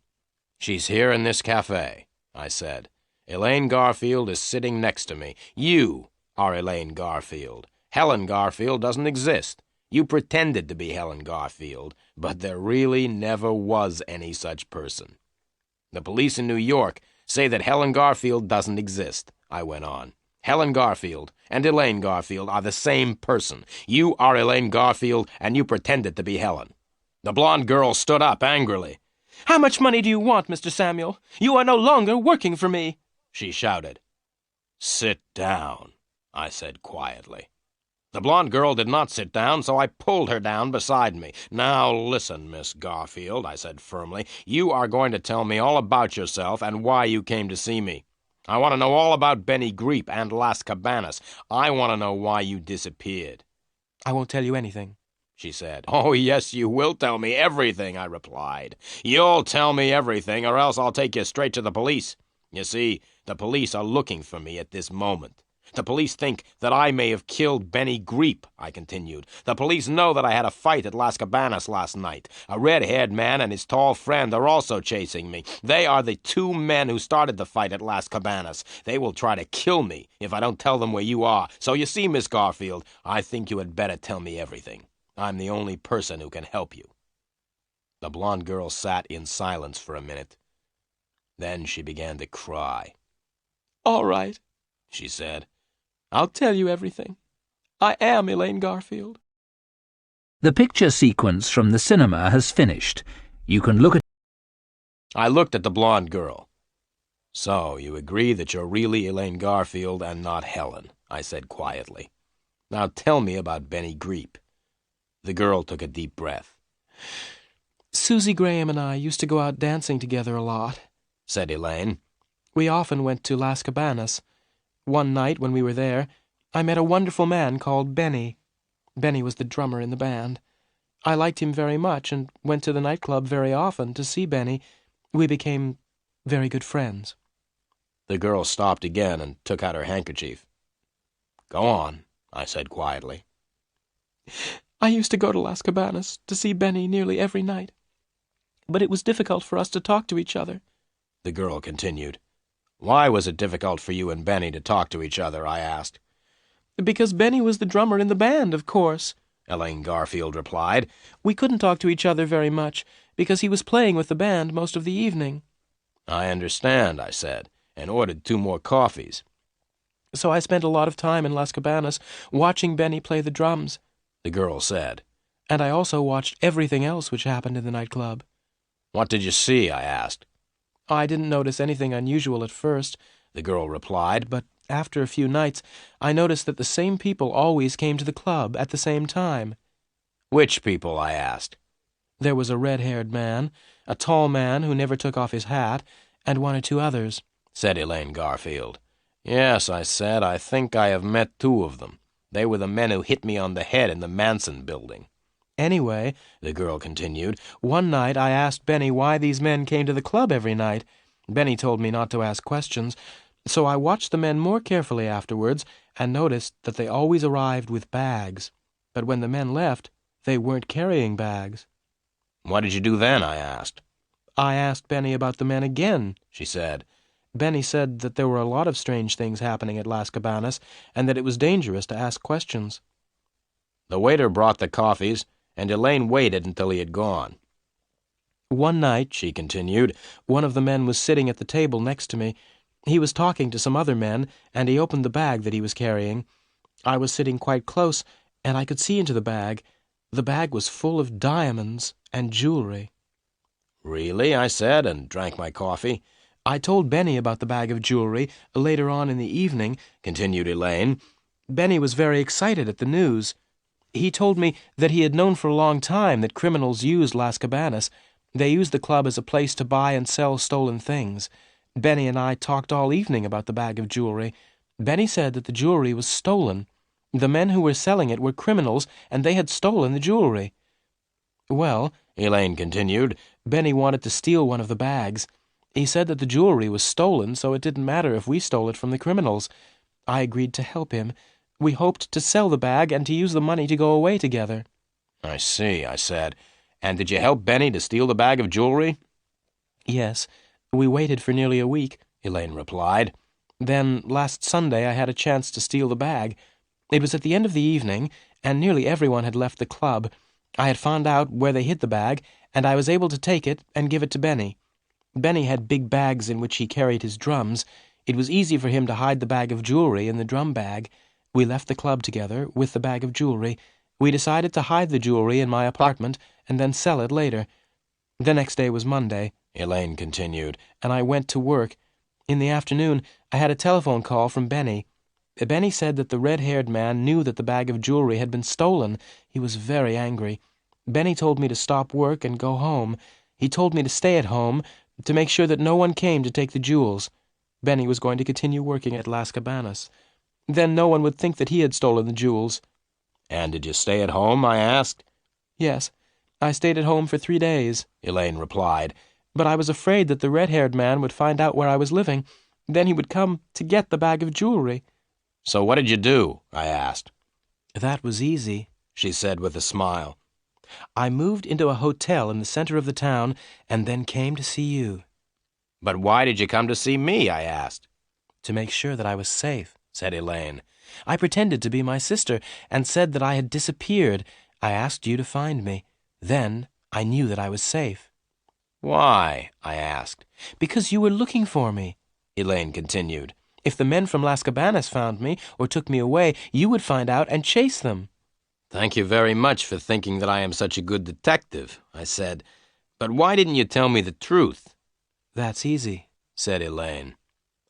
"She's here in this cafe," I said. "Elaine Garfield is sitting next to me. You are Elaine Garfield. Helen Garfield doesn't exist. You pretended to be Helen Garfield, but there really never was any such person. The police in New York say that Helen Garfield doesn't exist," I went on. Helen Garfield and Elaine Garfield are the same person. You are Elaine Garfield, and you pretended to be Helen." The blonde girl stood up angrily. "How much money do you want, Mr. Samuel? You are no longer working for me," she shouted. "Sit down," I said quietly. The blonde girl did not sit down, so I pulled her down beside me. "Now listen, Miss Garfield," I said firmly. "You are going to tell me all about yourself and why you came to see me. I want to know all about Benny Greep and Las Cabanas. I want to know why you disappeared." "I won't tell you anything," she said. "Oh, yes, you will tell me everything," I replied. "You'll tell me everything, or else I'll take you straight to the police. You see, the police are looking for me at this moment. The police think that I may have killed Benny Greep," I continued. "The police know that I had a fight at Las Cabanas last night. A red-haired man and his tall friend are also chasing me. They are the two men who started the fight at Las Cabanas. They will try to kill me if I don't tell them where you are. So you see, Miss Garfield, I think you had better tell me everything. I'm the only person who can help you." The blonde girl sat in silence for a minute. Then she began to cry. "All right," she said. "I'll tell you everything. I am Elaine Garfield." The picture sequence from the cinema has finished. You can look at I looked at the blonde girl. "So, you agree that you're really Elaine Garfield and not Helen," I said quietly. "Now tell me about Benny Greep." The girl took a deep breath. "Susie Graham and I used to go out dancing together a lot," said Elaine. "We often went to Las Cabanas. One night when we were there, I met a wonderful man called Benny. Benny was the drummer in the band. I liked him very much and went to the nightclub very often to see Benny. We became very good friends." The girl stopped again and took out her handkerchief. "Go on," I said quietly. "I used to go to Las Cabanas to see Benny nearly every night. But it was difficult for us to talk to each other," the girl continued. "Why was it difficult for you and Benny to talk to each other?" I asked. "Because Benny was the drummer in the band, of course," Elaine Garfield replied. "We couldn't talk to each other very much, because he was playing with the band most of the evening." "I understand," I said, and ordered 2 more coffees. "So I spent a lot of time in Las Cabanas watching Benny play the drums," the girl said. "and I also watched everything else which happened in the nightclub." "What did you see?" I asked. "I didn't notice anything unusual at first," the girl replied, "but after a few nights I noticed that the same people always came to the club at the same time." "Which people?" I asked. "There was a red-haired man, a tall man who never took off his hat, and 1 or 2 others," said Elaine Garfield. "Yes," I said, "I think I have met 2 of them. They were the men who hit me on the head in the Manson building." "Anyway," the girl continued, "one night I asked Benny why these men came to the club every night. Benny told me not to ask questions, so I watched the men more carefully afterwards and noticed that they always arrived with bags. But when the men left, they weren't carrying bags." "What did you do then?" I asked. "I asked Benny about the men again," she said. "Benny said that there were a lot of strange things happening at Las Cabanas and that it was dangerous to ask questions." The waiter brought the coffees, and Elaine waited until he had gone. "One night," she continued, "one of the men was sitting at the table next to me. He was talking to some other men, and he opened the bag that he was carrying. I was sitting quite close, and I could see into the bag. The bag was full of diamonds and jewelry." "Really?" I said, and drank my coffee. "I told Benny about the bag of jewelry later on in the evening," continued Elaine. "Benny was very excited at the news. He told me that he had known for a long time that criminals used Las Cabanas. They used the club as a place to buy and sell stolen things. Benny and I talked all evening about the bag of jewelry. Benny said that the jewelry was stolen. The men who were selling it were criminals, and they had stolen the jewelry. Well," Elaine continued, "Benny wanted to steal one of the bags. He said that the jewelry was stolen, so it didn't matter if we stole it from the criminals. I agreed to help him. We hoped to sell the bag and to use the money to go away together." "I see," I said. "And did you help Benny to steal the bag of jewelry?" "Yes. We waited for nearly a week," Elaine replied. "Then, last Sunday, I had a chance to steal the bag. It was at the end of the evening, and nearly everyone had left the club. I had found out where they hid the bag, and I was able to take it and give it to Benny. Benny had big bags in which he carried his drums. It was easy for him to hide the bag of jewelry in the drum bag. We left the club together with the bag of jewelry. We decided to hide the jewelry in my apartment and then sell it later. The next day was Monday, Elaine continued, and I went to work. In the afternoon, I had a telephone call from Benny. Benny said that the red-haired man knew that the bag of jewelry had been stolen. He was very angry. Benny told me to stop work and go home. He told me to stay at home, to make sure that no one came to take the jewels. Benny was going to continue working at Las Cabanas. Then no one would think that he had stolen the jewels. And did you stay at home? I asked. Yes, I stayed at home for 3 days, Elaine replied, but I was afraid that the red-haired man would find out where I was living. Then he would come to get the bag of jewelry. So what did you do? I asked. That was easy, she said with a smile. I moved into a hotel in the center of the town and then came to see you. But why did you come to see me? I asked. To make sure that I was safe, said Elaine. I pretended to be my sister and said that I had disappeared. I asked you to find me. Then I knew that I was safe. Why? I asked. Because you were looking for me, Elaine continued. If the men from Las Cabanas found me or took me away, you would find out and chase them. Thank you very much for thinking that I am such a good detective, I said. But why didn't you tell me the truth? That's easy, said Elaine.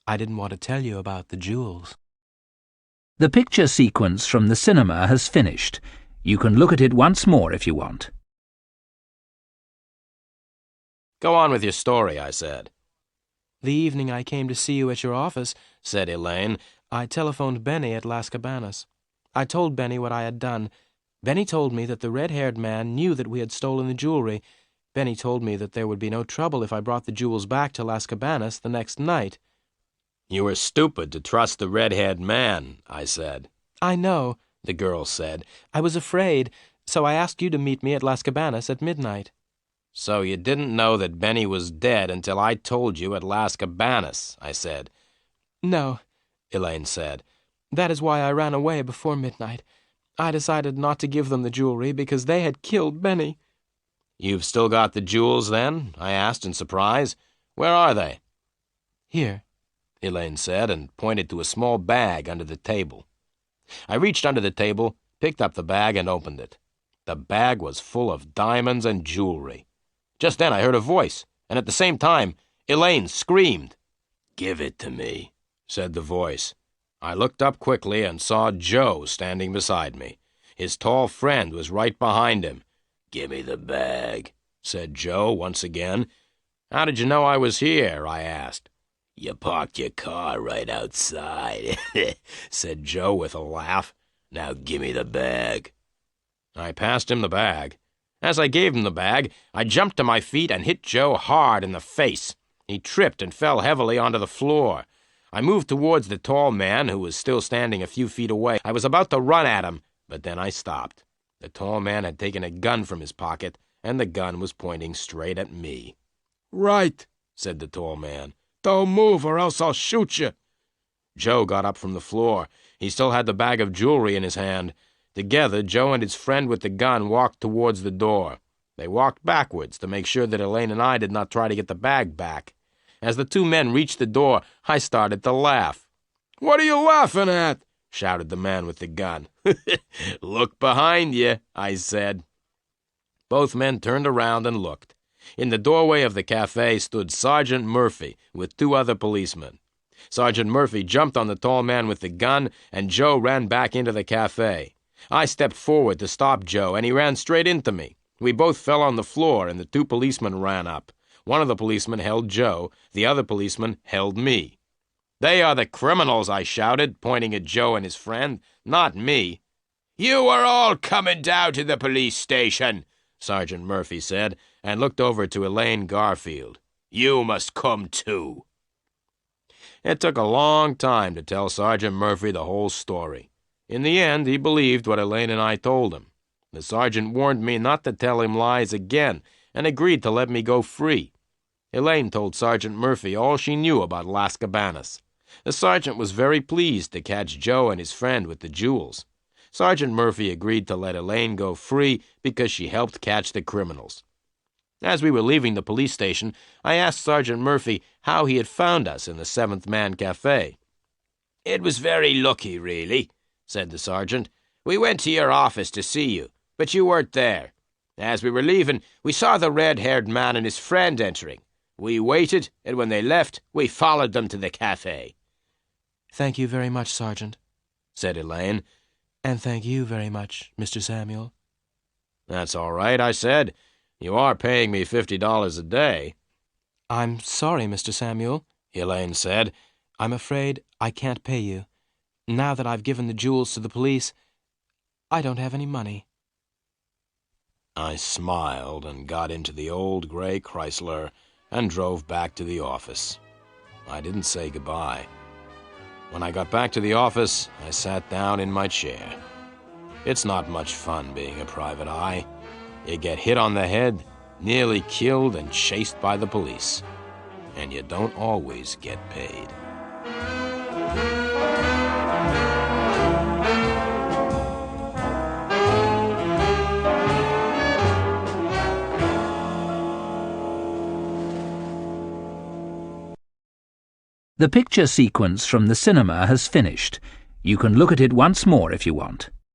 I didn't want to tell you about the jewels. The picture sequence from the cinema has finished. You can look at it once more if you want. Go on with your story, I said. The evening I came to see you at your office, said Elaine, I telephoned Benny at Las Cabanas. I told Benny what I had done. Benny told me that the red-haired man knew that we had stolen the jewelry. Benny told me that there would be no trouble if I brought the jewels back to Las Cabanas the next night. You were stupid to trust the red-haired man, I said. I know, the girl said. I was afraid, so I asked you to meet me at Las Cabanas at midnight. So you didn't know that Benny was dead until I told you at Las Cabanas, I said. No, Elaine said. That is why I ran away before midnight. I decided not to give them the jewelry because they had killed Benny. You've still got the jewels, then? I asked in surprise. Where are they? Here, Elaine said, and pointed to a small bag under the table. I reached under the table, picked up the bag, and opened it. The bag was full of diamonds and jewelry. Just then I heard a voice, and at the same time, Elaine screamed. "Give it to me," said the voice. I looked up quickly and saw Joe standing beside me. His tall friend was right behind him. "Give me the bag," said Joe once again. "How did you know I was here?" I asked. "You parked your car right outside," said Joe with a laugh. "Now give me the bag." I passed him the bag. As I gave him the bag, I jumped to my feet and hit Joe hard in the face. He tripped and fell heavily onto the floor. I moved towards the tall man, who was still standing a few feet away. I was about to run at him, but then I stopped. The tall man had taken a gun from his pocket, and the gun was pointing straight at me. "Right," said the tall man. "Don't move or else I'll shoot you." Joe got up from the floor. He still had the bag of jewelry in his hand. Together, Joe and his friend with the gun walked towards the door. They walked backwards to make sure that Elaine and I did not try to get the bag back. As the two men reached the door, I started to laugh. "What are you laughing at?" shouted the man with the gun. "Look behind you," I said. Both men turned around and looked. In the doorway of the cafe stood Sergeant Murphy with two other policemen. Sergeant Murphy jumped on the tall man with the gun, and Joe ran back into the cafe. I stepped forward to stop Joe, and he ran straight into me. We both fell on the floor, and the two policemen ran up. One of the policemen held Joe. The other policeman held me. "They are the criminals," I shouted, pointing at Joe and his friend, "not me." "You are all coming down to the police station," Sergeant Murphy said, and looked over to Elaine Garfield. "You must come too." It took a long time to tell Sergeant Murphy the whole story. In the end, he believed what Elaine and I told him. The sergeant warned me not to tell him lies again, and agreed to let me go free. Elaine told Sergeant Murphy all she knew about Las Cabanas. The sergeant was very pleased to catch Joe and his friend with the jewels. Sergeant Murphy agreed to let Elaine go free because she helped catch the criminals. As we were leaving the police station, I asked Sergeant Murphy how he had found us in the Seventh Man Cafe. "It was very lucky, really," said the sergeant. "We went to your office to see you, but you weren't there. As we were leaving, we saw the red-haired man and his friend entering. We waited, and when they left, we followed them to the cafe." "Thank you very much, Sergeant," said Elaine. "And thank you very much, Mr. Samuel." "That's all right," I said. "You are paying me $50 a day." "I'm sorry, Mr. Samuel," Elaine said. "I'm afraid I can't pay you. Now that I've given the jewels to the police, I don't have any money." I smiled and got into the old gray Chrysler and drove back to the office. I didn't say goodbye. When I got back to the office, I sat down in my chair. It's not much fun being a private eye. You get hit on the head, nearly killed and chased by the police. And you don't always get paid. The picture sequence from the cinema has finished. You can look at it once more if you want.